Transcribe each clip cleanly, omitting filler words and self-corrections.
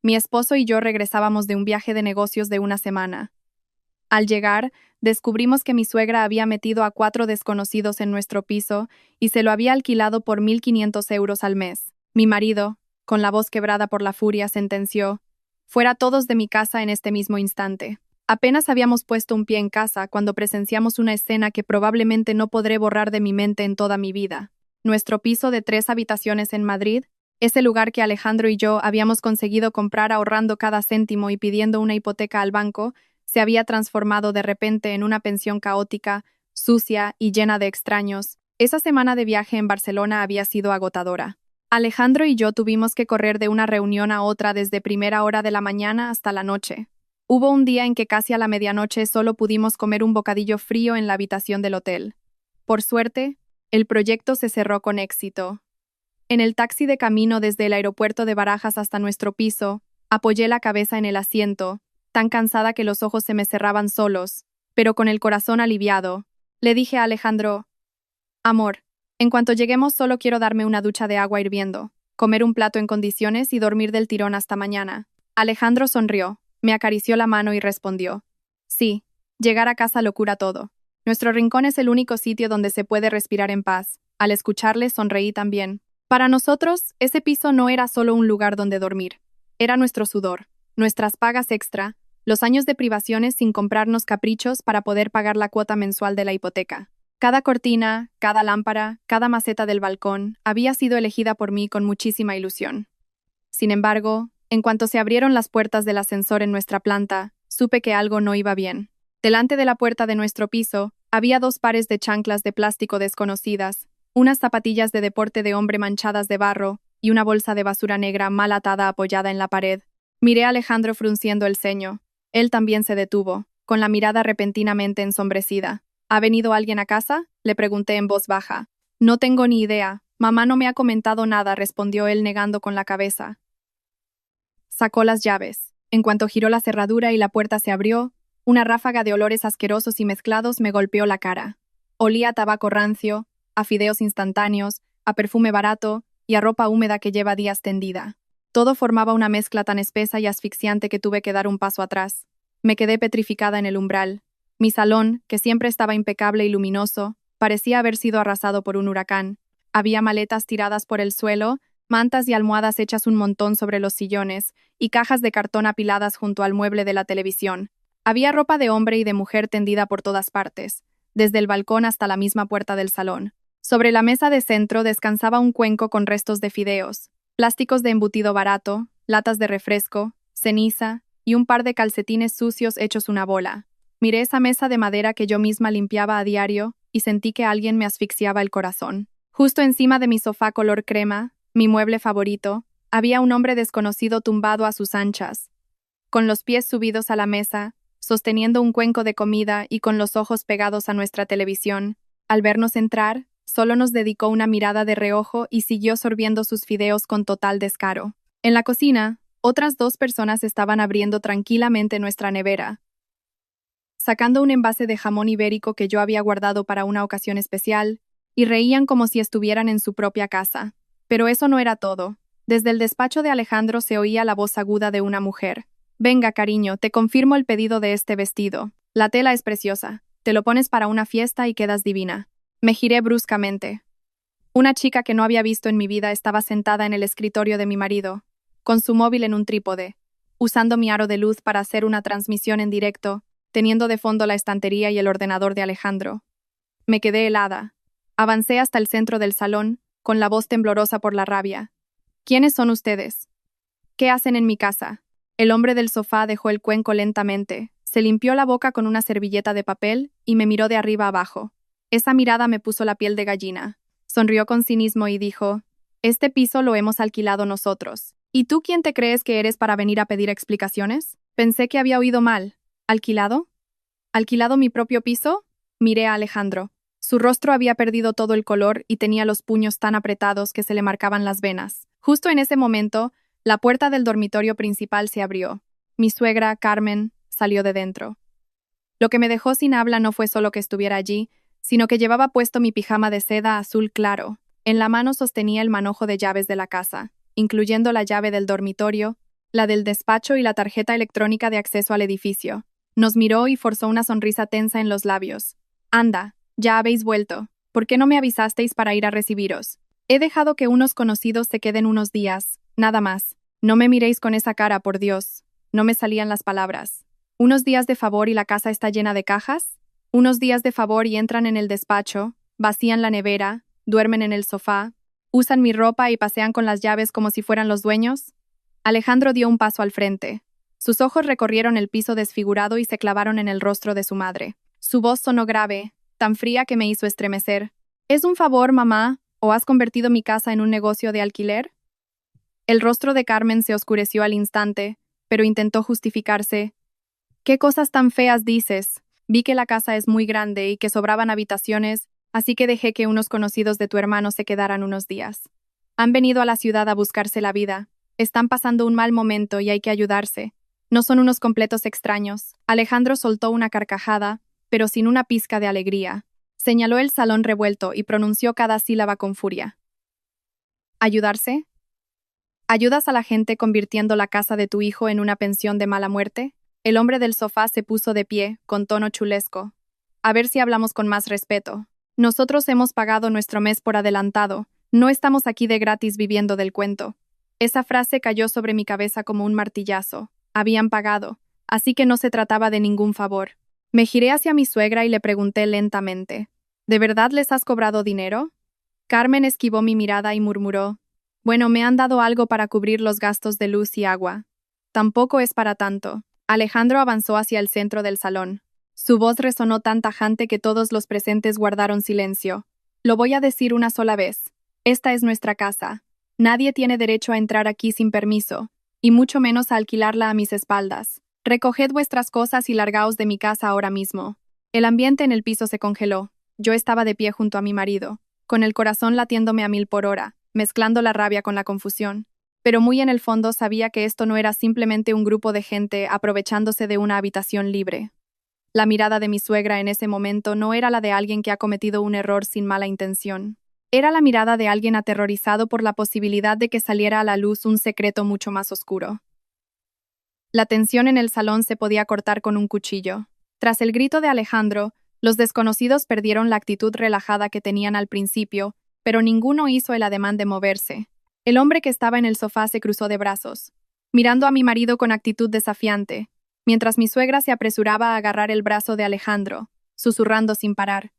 Mi esposo y yo regresábamos de un viaje de negocios de una semana. Al llegar, descubrimos que mi suegra había metido a 4 desconocidos en nuestro piso y se lo había alquilado por 1.500 euros al mes. Mi marido, con la voz quebrada por la furia, sentenció: «Fuera todos de mi casa en este mismo instante». Apenas habíamos puesto un pie en casa cuando presenciamos una escena que probablemente no podré borrar de mi mente en toda mi vida. Nuestro piso de 3 habitaciones en Madrid, ese lugar que Alejandro y yo habíamos conseguido comprar ahorrando cada céntimo y pidiendo una hipoteca al banco, se había transformado de repente en una pensión caótica, sucia y llena de extraños. Esa semana de viaje en Barcelona había sido agotadora. Alejandro y yo tuvimos que correr de una reunión a otra desde primera hora de la mañana hasta la noche. Hubo un día en que casi a la medianoche solo pudimos comer un bocadillo frío en la habitación del hotel. Por suerte, el proyecto se cerró con éxito. En el taxi de camino desde el aeropuerto de Barajas hasta nuestro piso, apoyé la cabeza en el asiento, tan cansada que los ojos se me cerraban solos, pero con el corazón aliviado. Le dije a Alejandro: «Amor, en cuanto lleguemos solo quiero darme una ducha de agua hirviendo, comer un plato en condiciones y dormir del tirón hasta mañana». Alejandro sonrió, me acarició la mano y respondió: «Sí, llegar a casa lo cura todo. Nuestro rincón es el único sitio donde se puede respirar en paz». Al escucharle sonreí también. Para nosotros, ese piso no era solo un lugar donde dormir. Era nuestro sudor, nuestras pagas extra, los años de privaciones sin comprarnos caprichos para poder pagar la cuota mensual de la hipoteca. Cada cortina, cada lámpara, cada maceta del balcón había sido elegida por mí con muchísima ilusión. Sin embargo, en cuanto se abrieron las puertas del ascensor en nuestra planta, supe que algo no iba bien. Delante de la puerta de nuestro piso, había 2 pares de chanclas de plástico desconocidas, unas zapatillas de deporte de hombre manchadas de barro y una bolsa de basura negra mal atada apoyada en la pared. Miré a Alejandro frunciendo el ceño. Él también se detuvo, con la mirada repentinamente ensombrecida. «¿Ha venido alguien a casa?», le pregunté en voz baja. «No tengo ni idea. Mamá no me ha comentado nada», respondió él negando con la cabeza. Sacó las llaves. En cuanto giró la cerradura y la puerta se abrió, una ráfaga de olores asquerosos y mezclados me golpeó la cara. Olía a tabaco rancio, a fideos instantáneos, a perfume barato y a ropa húmeda que lleva días tendida. Todo formaba una mezcla tan espesa y asfixiante que tuve que dar un paso atrás. Me quedé petrificada en el umbral. Mi salón, que siempre estaba impecable y luminoso, parecía haber sido arrasado por un huracán. Había maletas tiradas por el suelo, mantas y almohadas hechas un montón sobre los sillones, y cajas de cartón apiladas junto al mueble de la televisión. Había ropa de hombre y de mujer tendida por todas partes, desde el balcón hasta la misma puerta del salón. Sobre la mesa de centro descansaba un cuenco con restos de fideos, plásticos de embutido barato, latas de refresco, ceniza y un par de calcetines sucios hechos una bola. Miré esa mesa de madera que yo misma limpiaba a diario y sentí que alguien me asfixiaba el corazón. Justo encima de mi sofá color crema, mi mueble favorito, había un hombre desconocido tumbado a sus anchas, con los pies subidos a la mesa, sosteniendo un cuenco de comida y con los ojos pegados a nuestra televisión. Al vernos entrar, solo nos dedicó una mirada de reojo y siguió sorbiendo sus fideos con total descaro. En la cocina, otras 2 personas estaban abriendo tranquilamente nuestra nevera, sacando un envase de jamón ibérico que yo había guardado para una ocasión especial, y reían como si estuvieran en su propia casa. Pero eso no era todo. Desde el despacho de Alejandro se oía la voz aguda de una mujer. «Venga, cariño, te confirmo el pedido de este vestido. La tela es preciosa. Te lo pones para una fiesta y quedas divina». Me giré bruscamente. Una chica que no había visto en mi vida estaba sentada en el escritorio de mi marido, con su móvil en un trípode, usando mi aro de luz para hacer una transmisión en directo, teniendo de fondo la estantería y el ordenador de Alejandro. Me quedé helada. Avancé hasta el centro del salón, con la voz temblorosa por la rabia. «¿Quiénes son ustedes? ¿Qué hacen en mi casa?». El hombre del sofá dejó el cuenco lentamente, se limpió la boca con una servilleta de papel y me miró de arriba abajo. Esa mirada me puso la piel de gallina. Sonrió con cinismo y dijo: «Este piso lo hemos alquilado nosotros. ¿Y tú quién te crees que eres para venir a pedir explicaciones?». Pensé que había oído mal. ¿Alquilado? ¿Alquilado mi propio piso? Miré a Alejandro. Su rostro había perdido todo el color y tenía los puños tan apretados que se le marcaban las venas. Justo en ese momento, la puerta del dormitorio principal se abrió. Mi suegra, Carmen, salió de dentro. Lo que me dejó sin habla no fue solo que estuviera allí, sino que llevaba puesto mi pijama de seda azul claro. En la mano sostenía el manojo de llaves de la casa, incluyendo la llave del dormitorio, la del despacho y la tarjeta electrónica de acceso al edificio. Nos miró y forzó una sonrisa tensa en los labios. Anda, ya habéis vuelto. ¿Por qué no me avisasteis para ir a recibiros? He dejado que unos conocidos se queden unos días, nada más. No me miréis con esa cara, por Dios. No me salían las palabras. ¿Unos días de favor y la casa está llena de cajas? ¿Unos días de favor y entran en el despacho, vacían la nevera, duermen en el sofá, usan mi ropa y pasean con las llaves como si fueran los dueños? Alejandro dio un paso al frente. Sus ojos recorrieron el piso desfigurado y se clavaron en el rostro de su madre. Su voz sonó grave, tan fría que me hizo estremecer. ¿Es un favor, mamá, o has convertido mi casa en un negocio de alquiler? El rostro de Carmen se oscureció al instante, pero intentó justificarse. ¿Qué cosas tan feas dices? Vi que la casa es muy grande y que sobraban habitaciones, así que dejé que unos conocidos de tu hermano se quedaran unos días. Han venido a la ciudad a buscarse la vida. Están pasando un mal momento y hay que ayudarse. No son unos completos extraños. Alejandro soltó una carcajada, pero sin una pizca de alegría. Señaló el salón revuelto y pronunció cada sílaba con furia. ¿Ayudarse? ¿Ayudas a la gente convirtiendo la casa de tu hijo en una pensión de mala muerte? El hombre del sofá se puso de pie, con tono chulesco. A ver si hablamos con más respeto. Nosotros hemos pagado nuestro mes por adelantado. No estamos aquí de gratis viviendo del cuento. Esa frase cayó sobre mi cabeza como un martillazo. Habían pagado, así que no se trataba de ningún favor. Me giré hacia mi suegra y le pregunté lentamente, ¿de verdad les has cobrado dinero? Carmen esquivó mi mirada y murmuró, bueno, me han dado algo para cubrir los gastos de luz y agua. Tampoco es para tanto. Alejandro avanzó hacia el centro del salón. Su voz resonó tan tajante que todos los presentes guardaron silencio. Lo voy a decir una sola vez. Esta es nuestra casa. Nadie tiene derecho a entrar aquí sin permiso, y mucho menos a alquilarla a mis espaldas. Recoged vuestras cosas y largaos de mi casa ahora mismo. El ambiente en el piso se congeló. Yo estaba de pie junto a mi marido, con el corazón latiéndome a 1000 por hora, mezclando la rabia con la confusión. Pero muy en el fondo sabía que esto no era simplemente un grupo de gente aprovechándose de una habitación libre. La mirada de mi suegra en ese momento no era la de alguien que ha cometido un error sin mala intención. Era la mirada de alguien aterrorizado por la posibilidad de que saliera a la luz un secreto mucho más oscuro. La tensión en el salón se podía cortar con un cuchillo. Tras el grito de Alejandro, los desconocidos perdieron la actitud relajada que tenían al principio, pero ninguno hizo el ademán de moverse. El hombre que estaba en el sofá se cruzó de brazos, mirando a mi marido con actitud desafiante, mientras mi suegra se apresuraba a agarrar el brazo de Alejandro, susurrando sin parar.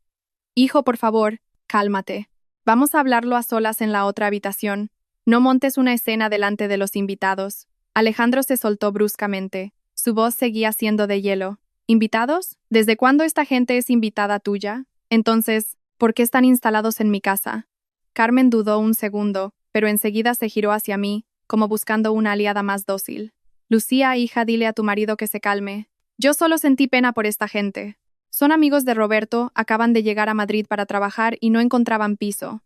Hijo, por favor, cálmate. Vamos a hablarlo a solas en la otra habitación. No montes una escena delante de los invitados. Alejandro se soltó bruscamente. Su voz seguía siendo de hielo. ¿Invitados? ¿Desde cuándo esta gente es invitada tuya? Entonces, ¿por qué están instalados en mi casa? Carmen dudó un segundo, pero enseguida se giró hacia mí, como buscando una aliada más dócil. Lucía, hija, dile a tu marido que se calme. Yo solo sentí pena por esta gente. Son amigos de Roberto, acaban de llegar a Madrid para trabajar y no encontraban piso.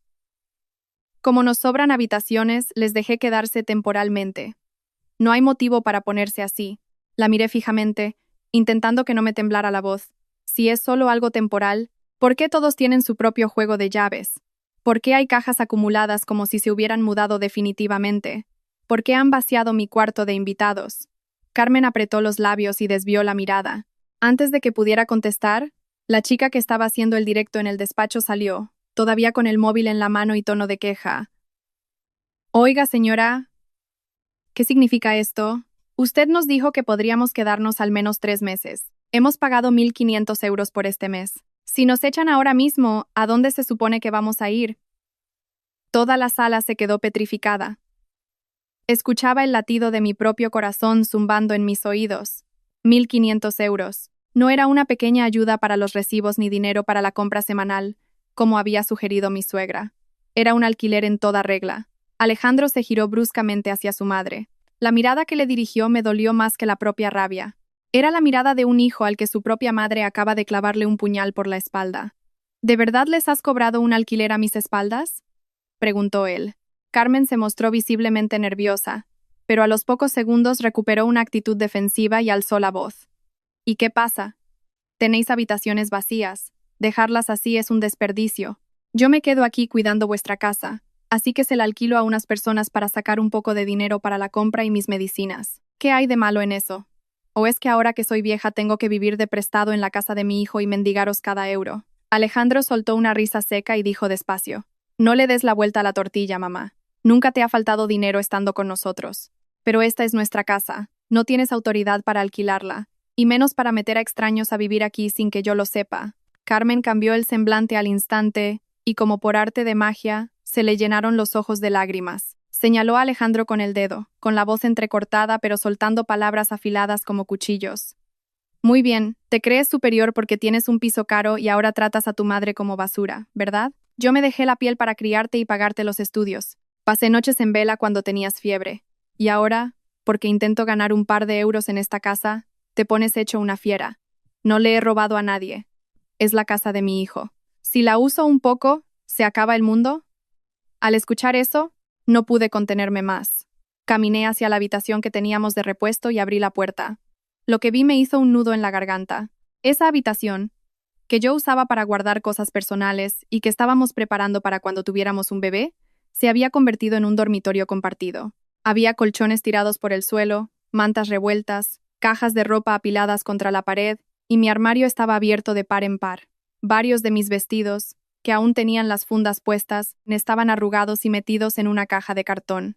Como nos sobran habitaciones, les dejé quedarse temporalmente. No hay motivo para ponerse así. La miré fijamente, intentando que no me temblara la voz. Si es solo algo temporal, ¿por qué todos tienen su propio juego de llaves? ¿Por qué hay cajas acumuladas como si se hubieran mudado definitivamente? ¿Por qué han vaciado mi cuarto de invitados? Carmen apretó los labios y desvió la mirada. Antes de que pudiera contestar, la chica que estaba haciendo el directo en el despacho salió, todavía con el móvil en la mano y tono de queja. Oiga, señora, ¿qué significa esto? Usted nos dijo que podríamos quedarnos al menos 3 meses. Hemos pagado 1.500 euros por este mes. Si nos echan ahora mismo, ¿a dónde se supone que vamos a ir? Toda la sala se quedó petrificada. Escuchaba el latido de mi propio corazón zumbando en mis oídos. 1.500 euros. No era una pequeña ayuda para los recibos ni dinero para la compra semanal, como había sugerido mi suegra. Era un alquiler en toda regla. Alejandro se giró bruscamente hacia su madre. La mirada que le dirigió me dolió más que la propia rabia. Era la mirada de un hijo al que su propia madre acaba de clavarle un puñal por la espalda. ¿De verdad les has cobrado un alquiler a mis espaldas?, preguntó él. Carmen se mostró visiblemente nerviosa, pero a los pocos segundos recuperó una actitud defensiva y alzó la voz. ¿Y qué pasa? Tenéis habitaciones vacías. Dejarlas así es un desperdicio. Yo me quedo aquí cuidando vuestra casa. así que se la alquilo a unas personas para sacar un poco de dinero para la compra y mis medicinas. ¿Qué hay de malo en eso? ¿O es que ahora que soy vieja tengo que vivir de prestado en la casa de mi hijo y mendigaros cada euro? Alejandro soltó una risa seca y dijo despacio: No le des la vuelta a la tortilla, mamá. Nunca te ha faltado dinero estando con nosotros. Pero esta es nuestra casa. No tienes autoridad para alquilarla, y menos para meter a extraños a vivir aquí sin que yo lo sepa. Carmen cambió el semblante al instante, y como por arte de magia, se le llenaron los ojos de lágrimas. Señaló a Alejandro con el dedo, con la voz entrecortada pero soltando palabras afiladas como cuchillos. Muy bien, te crees superior porque tienes un piso caro y ahora tratas a tu madre como basura, ¿verdad? Yo me dejé la piel para criarte y pagarte los estudios. Pasé noches en vela cuando tenías fiebre. Y ahora, porque intento ganar un par de euros en esta casa, te pones hecho una fiera. No le he robado a nadie. Es la casa de mi hijo. Si la uso un poco, ¿se acaba el mundo? Al escuchar eso, no pude contenerme más. Caminé hacia la habitación que teníamos de repuesto y abrí la puerta. Lo que vi me hizo un nudo en la garganta. Esa habitación, que yo usaba para guardar cosas personales y que estábamos preparando para cuando tuviéramos un bebé, se había convertido en un dormitorio compartido. Había colchones tirados por el suelo, mantas revueltas, cajas de ropa apiladas contra la pared, y mi armario estaba abierto de par en par. Varios de mis vestidos, que aún tenían las fundas puestas, estaban arrugados y metidos en una caja de cartón.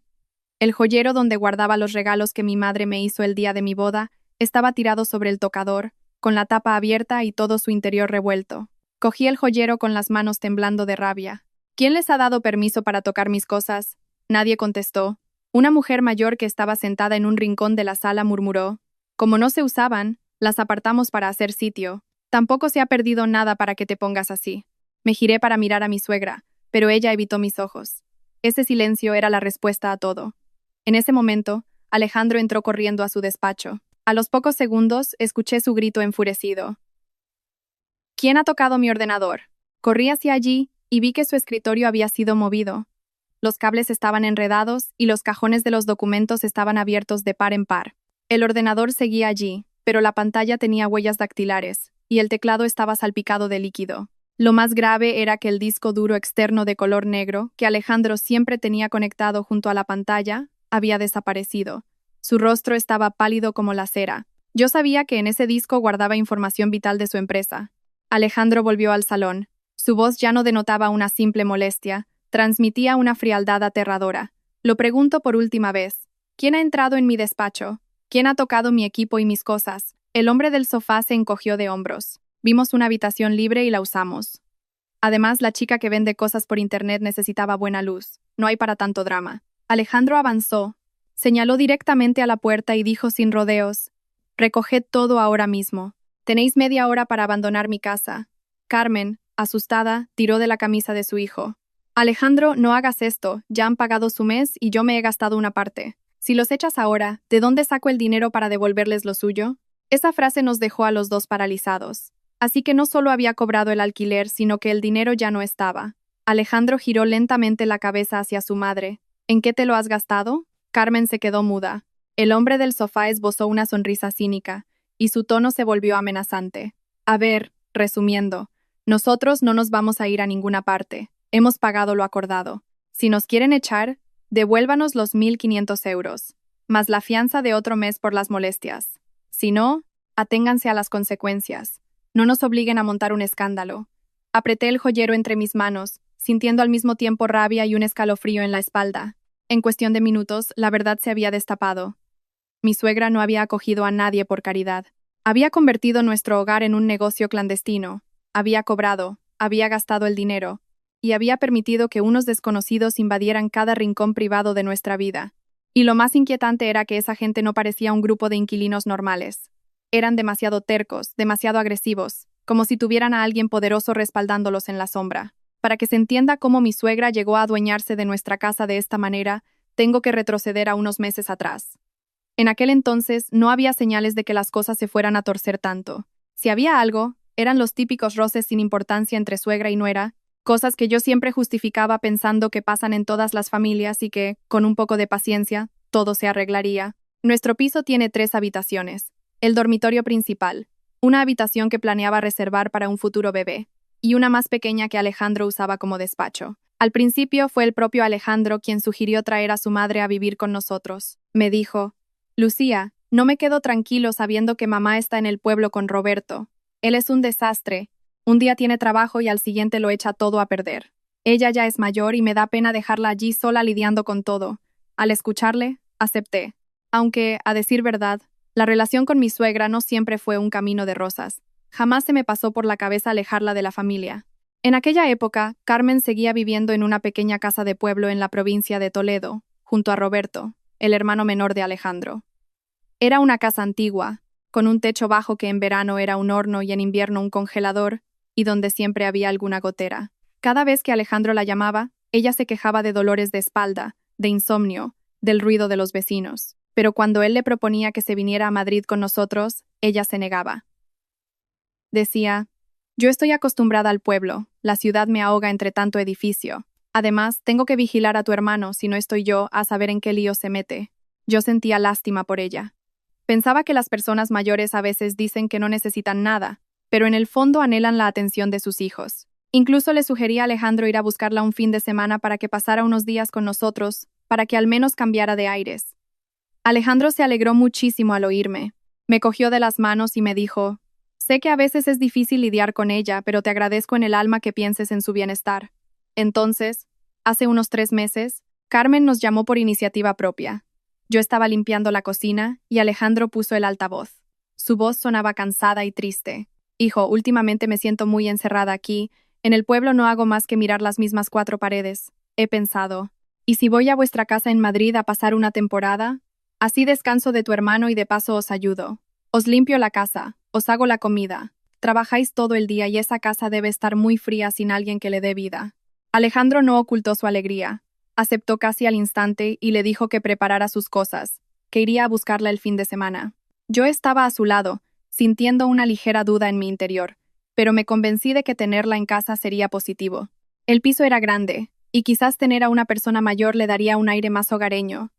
El joyero donde guardaba los regalos que mi madre me hizo el día de mi boda estaba tirado sobre el tocador, con la tapa abierta y todo su interior revuelto. Cogí el joyero con las manos temblando de rabia. ¿Quién les ha dado permiso para tocar mis cosas? Nadie contestó. Una mujer mayor que estaba sentada en un rincón de la sala murmuró: Como no se usaban, las apartamos para hacer sitio. Tampoco se ha perdido nada para que te pongas así. Me giré para mirar a mi suegra, pero ella evitó mis ojos. Ese silencio era la respuesta a todo. En ese momento, Alejandro entró corriendo a su despacho. A los pocos segundos, escuché su grito enfurecido. ¿Quién ha tocado mi ordenador? Corrí hacia allí y vi que su escritorio había sido movido. Los cables estaban enredados y los cajones de los documentos estaban abiertos de par en par. El ordenador seguía allí, pero la pantalla tenía huellas dactilares, y el teclado estaba salpicado de líquido. Lo más grave era que el disco duro externo de color negro, que Alejandro siempre tenía conectado junto a la pantalla, había desaparecido. Su rostro estaba pálido como la cera. Yo sabía que en ese disco guardaba información vital de su empresa. Alejandro volvió al salón. Su voz ya no denotaba una simple molestia, transmitía una frialdad aterradora. Lo pregunto por última vez. ¿Quién ha entrado en mi despacho? ¿Quién ha tocado mi equipo y mis cosas? El hombre del sofá se encogió de hombros. Vimos una habitación libre y la usamos. Además, la chica que vende cosas por internet necesitaba buena luz. No hay para tanto drama. Alejandro avanzó. Señaló directamente a la puerta y dijo sin rodeos: Recoged todo ahora mismo. Tenéis media hora para abandonar mi casa. Carmen, asustada, tiró de la camisa de su hijo. Alejandro, no hagas esto, ya han pagado su mes y yo me he gastado una parte. Si los echas ahora, ¿de dónde saco el dinero para devolverles lo suyo? Esa frase nos dejó a los dos paralizados. Así que no solo había cobrado el alquiler, sino que el dinero ya no estaba. Alejandro giró lentamente la cabeza hacia su madre. ¿En qué te lo has gastado? Carmen se quedó muda. El hombre del sofá esbozó una sonrisa cínica, y su tono se volvió amenazante. A ver, resumiendo, nosotros no nos vamos a ir a ninguna parte. Hemos pagado lo acordado. Si nos quieren echar, devuélvanos los 1.500 euros, más la fianza de otro mes por las molestias. Si no, aténganse a las consecuencias. No nos obliguen a montar un escándalo. Apreté el joyero entre mis manos, sintiendo al mismo tiempo rabia y un escalofrío en la espalda. En cuestión de minutos, la verdad se había destapado. Mi suegra no había acogido a nadie por caridad. Había convertido nuestro hogar en un negocio clandestino. Había cobrado, había gastado el dinero, y había permitido que unos desconocidos invadieran cada rincón privado de nuestra vida. Y lo más inquietante era que esa gente no parecía un grupo de inquilinos normales. Eran demasiado tercos, demasiado agresivos, como si tuvieran a alguien poderoso respaldándolos en la sombra. Para que se entienda cómo mi suegra llegó a adueñarse de nuestra casa de esta manera, tengo que retroceder a unos meses atrás. En aquel entonces no había señales de que las cosas se fueran a torcer tanto. Si había algo, eran los típicos roces sin importancia entre suegra y nuera, cosas que yo siempre justificaba pensando que pasan en todas las familias y que, con un poco de paciencia, todo se arreglaría. Nuestro piso tiene 3 habitaciones. El dormitorio principal, una habitación que planeaba reservar para un futuro bebé, y una más pequeña que Alejandro usaba como despacho. Al principio fue el propio Alejandro quien sugirió traer a su madre a vivir con nosotros. Me dijo, Lucía, no me quedo tranquilo sabiendo que mamá está en el pueblo con Roberto. Él es un desastre. Un día tiene trabajo y al siguiente lo echa todo a perder. Ella ya es mayor y me da pena dejarla allí sola lidiando con todo. Al escucharle, acepté. Aunque, a decir verdad, la relación con mi suegra no siempre fue un camino de rosas. Jamás se me pasó por la cabeza alejarla de la familia. En aquella época, Carmen seguía viviendo en una pequeña casa de pueblo en la provincia de Toledo, junto a Roberto, el hermano menor de Alejandro. Era una casa antigua, con un techo bajo que en verano era un horno y en invierno un congelador, y donde siempre había alguna gotera. Cada vez que Alejandro la llamaba, ella se quejaba de dolores de espalda, de insomnio, del ruido de los vecinos. Pero cuando él le proponía que se viniera a Madrid con nosotros, ella se negaba. Decía, yo estoy acostumbrada al pueblo, la ciudad me ahoga entre tanto edificio. Además, tengo que vigilar a tu hermano, si no estoy yo, a saber en qué lío se mete. Yo sentía lástima por ella. Pensaba que las personas mayores a veces dicen que no necesitan nada, pero en el fondo anhelan la atención de sus hijos. Incluso le sugerí a Alejandro ir a buscarla un fin de semana para que pasara unos días con nosotros, para que al menos cambiara de aires. Alejandro se alegró muchísimo al oírme. Me cogió de las manos y me dijo, sé que a veces es difícil lidiar con ella, pero te agradezco en el alma que pienses en su bienestar. Entonces, hace unos 3 meses, Carmen nos llamó por iniciativa propia. Yo estaba limpiando la cocina y Alejandro puso el altavoz. Su voz sonaba cansada y triste. Hijo, últimamente me siento muy encerrada aquí. En el pueblo no hago más que mirar las mismas 4 paredes. He pensado, ¿y si voy a vuestra casa en Madrid a pasar una temporada? Así descanso de tu hermano y de paso os ayudo. Os limpio la casa, os hago la comida. Trabajáis todo el día y esa casa debe estar muy fría sin alguien que le dé vida. Alejandro no ocultó su alegría. Aceptó casi al instante y le dijo que preparara sus cosas, que iría a buscarla el fin de semana. Yo estaba a su lado, sintiendo una ligera duda en mi interior, pero me convencí de que tenerla en casa sería positivo. El piso era grande, y quizás tener a una persona mayor le daría un aire más hogareño.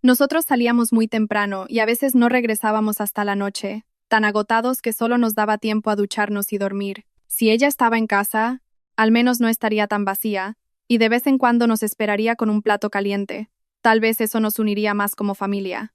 Nosotros salíamos muy temprano y a veces no regresábamos hasta la noche, tan agotados que solo nos daba tiempo a ducharnos y dormir. Si ella estaba en casa, al menos no estaría tan vacía, y de vez en cuando nos esperaría con un plato caliente. Tal vez eso nos uniría más como familia.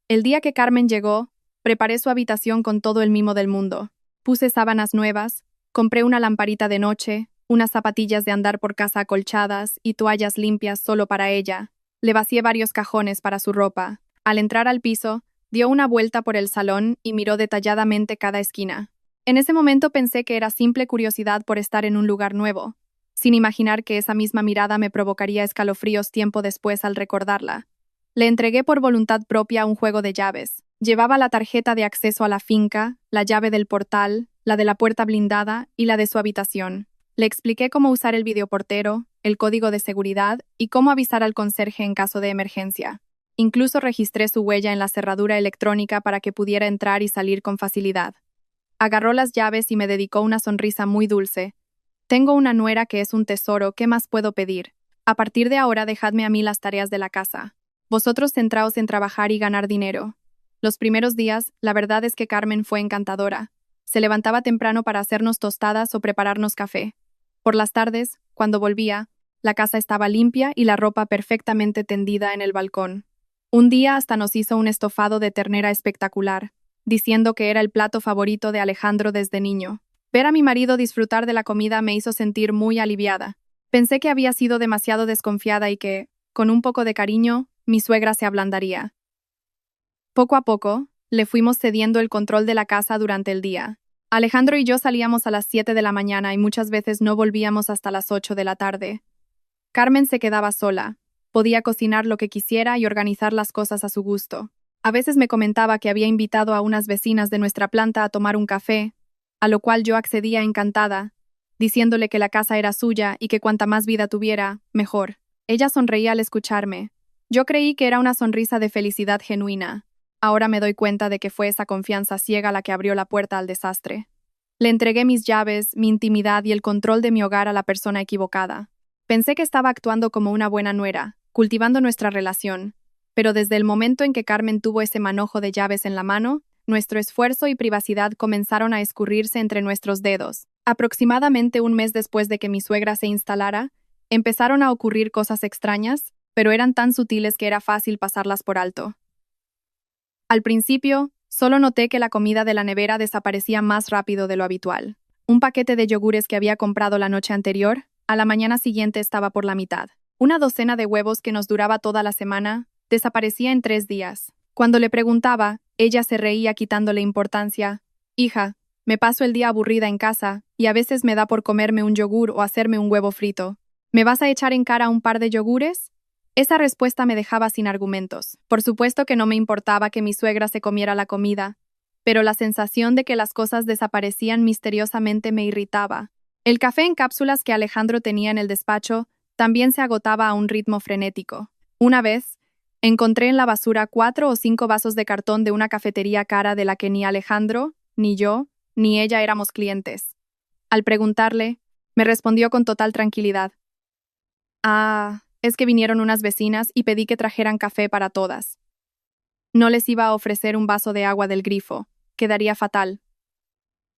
El día que Carmen llegó, preparé su habitación con todo el mimo del mundo. Puse sábanas nuevas, compré una lamparita de noche, unas zapatillas de andar por casa acolchadas y toallas limpias solo para ella. Le vacié varios cajones para su ropa. Al entrar al piso, dio una vuelta por el salón y miró detalladamente cada esquina. En ese momento pensé que era simple curiosidad por estar en un lugar nuevo, sin imaginar que esa misma mirada me provocaría escalofríos tiempo después al recordarla. Le entregué por voluntad propia un juego de llaves. Llevaba la tarjeta de acceso a la finca, la llave del portal, la de la puerta blindada y la de su habitación. Le expliqué cómo usar el videoportero, el código de seguridad y cómo avisar al conserje en caso de emergencia. Incluso registré su huella en la cerradura electrónica para que pudiera entrar y salir con facilidad. Agarró las llaves y me dedicó una sonrisa muy dulce. Tengo una nuera que es un tesoro, ¿qué más puedo pedir? A partir de ahora dejadme a mí las tareas de la casa. Vosotros centraos en trabajar y ganar dinero. Los primeros días, la verdad es que Carmen fue encantadora. Se levantaba temprano para hacernos tostadas o prepararnos café. Por las tardes, cuando volvía, la casa estaba limpia y la ropa perfectamente tendida en el balcón. Un día hasta nos hizo un estofado de ternera espectacular, diciendo que era el plato favorito de Alejandro desde niño. Ver a mi marido disfrutar de la comida me hizo sentir muy aliviada. Pensé que había sido demasiado desconfiada y que, con un poco de cariño, mi suegra se ablandaría. Poco a poco, le fuimos cediendo el control de la casa durante el día. Alejandro y yo salíamos a las 7 de la mañana y muchas veces no volvíamos hasta las 8 de la tarde. Carmen se quedaba sola. Podía cocinar lo que quisiera y organizar las cosas a su gusto. A veces me comentaba que había invitado a unas vecinas de nuestra planta a tomar un café, a lo cual yo accedía encantada, diciéndole que la casa era suya y que cuanta más vida tuviera, mejor. Ella sonreía al escucharme. Yo creí que era una sonrisa de felicidad genuina. Ahora me doy cuenta de que fue esa confianza ciega la que abrió la puerta al desastre. Le entregué mis llaves, mi intimidad y el control de mi hogar a la persona equivocada. Pensé que estaba actuando como una buena nuera, cultivando nuestra relación, pero desde el momento en que Carmen tuvo ese manojo de llaves en la mano, nuestro esfuerzo y privacidad comenzaron a escurrirse entre nuestros dedos. Aproximadamente un mes después de que mi suegra se instalara, Empezaron a ocurrir cosas extrañas, pero eran tan sutiles que era fácil pasarlas por alto. Al principio, solo noté que la comida de la nevera desaparecía más rápido de lo habitual. Un paquete de yogures que había comprado la noche anterior, a la mañana siguiente estaba por la mitad. Una docena de huevos que nos duraba toda la semana, desaparecía en 3 días. Cuando le preguntaba, ella se reía quitándole importancia. Hija, me paso el día aburrida en casa, y a veces me da por comerme un yogur o hacerme un huevo frito. ¿Me vas a echar en cara un par de yogures? Esa respuesta me dejaba sin argumentos. Por supuesto que no me importaba que mi suegra se comiera la comida, pero la sensación de que las cosas desaparecían misteriosamente me irritaba. El café en cápsulas que Alejandro tenía en el despacho también se agotaba a un ritmo frenético. Una vez, encontré en la basura 4 o 5 vasos de cartón de una cafetería cara de la que ni Alejandro, ni yo, ni ella éramos clientes. Al preguntarle, me respondió con total tranquilidad. Ah, es que vinieron unas vecinas y pedí que trajeran café para todas. No les iba a ofrecer un vaso de agua del grifo, quedaría fatal.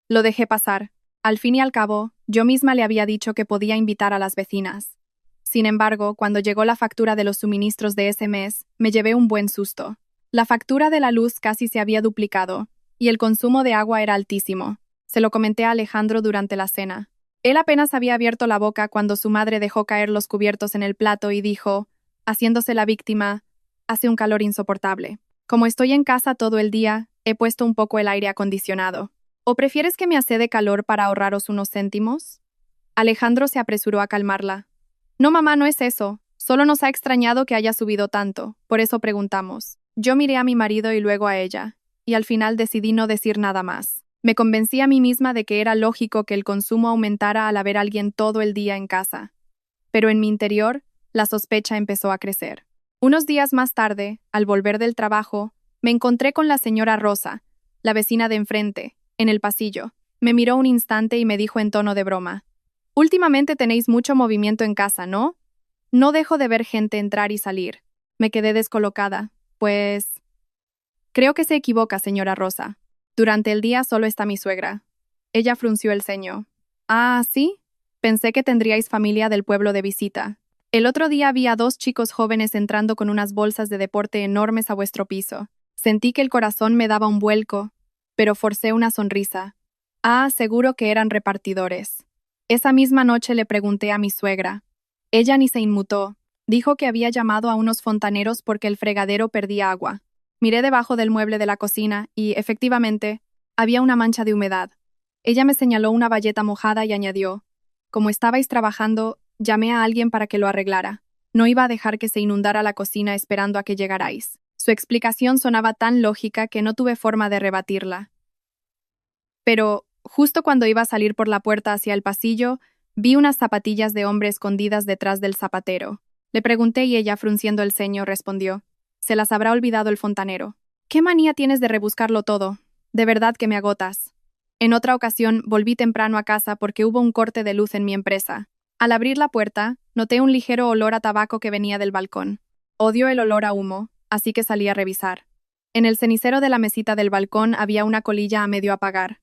Lo dejé pasar. Al fin y al cabo, yo misma le había dicho que podía invitar a las vecinas. Sin embargo, cuando llegó la factura de los suministros de ese mes, me llevé un buen susto. La factura de la luz casi se había duplicado, y el consumo de agua era altísimo. Se lo comenté a Alejandro durante la cena. Él apenas había abierto la boca cuando su madre dejó caer los cubiertos en el plato y dijo, haciéndose la víctima, hace un calor insoportable. Como estoy en casa todo el día, he puesto un poco el aire acondicionado. ¿O prefieres que me asee calor para ahorraros unos céntimos? Alejandro se apresuró a calmarla. No, mamá, no es eso. Solo nos ha extrañado que haya subido tanto, por eso preguntamos. Yo miré a mi marido y luego a ella, y al final decidí no decir nada más. Me convencí a mí misma de que era lógico que el consumo aumentara al haber alguien todo el día en casa. Pero en mi interior, la sospecha empezó a crecer. Unos días más tarde, al volver del trabajo, me encontré con la señora Rosa, la vecina de enfrente, en el pasillo. Me miró un instante y me dijo en tono de broma. Últimamente tenéis mucho movimiento en casa, ¿no? No dejo de ver gente entrar y salir. Me quedé descolocada, pues... Creo que se equivoca, señora Rosa. Durante el día solo está mi suegra. Ella frunció el ceño. Ah, ¿sí? Pensé que tendríais familia del pueblo de visita. El otro día vi a 2 chicos jóvenes entrando con unas bolsas de deporte enormes a vuestro piso. Sentí que el corazón me daba un vuelco, pero forcé una sonrisa. Ah, seguro que eran repartidores. Esa misma noche le pregunté a mi suegra. Ella ni se inmutó. Dijo que había llamado a unos fontaneros porque el fregadero perdía agua. Miré debajo del mueble de la cocina y, efectivamente, había una mancha de humedad. Ella me señaló una bayeta mojada y añadió, como estabais trabajando, llamé a alguien para que lo arreglara. No iba a dejar que se inundara la cocina esperando a que llegarais. Su explicación sonaba tan lógica que no tuve forma de rebatirla. Pero, justo cuando iba a salir por la puerta hacia el pasillo, vi unas zapatillas de hombre escondidas detrás del zapatero. Le pregunté y ella, frunciendo el ceño, respondió, se las habrá olvidado el fontanero. ¿Qué manía tienes de rebuscarlo todo? De verdad que me agotas. En otra ocasión, volví temprano a casa porque hubo un corte de luz en mi empresa. Al abrir la puerta, noté un ligero olor a tabaco que venía del balcón. Odio el olor a humo, así que salí a revisar. En el cenicero de la mesita del balcón había una colilla a medio apagar.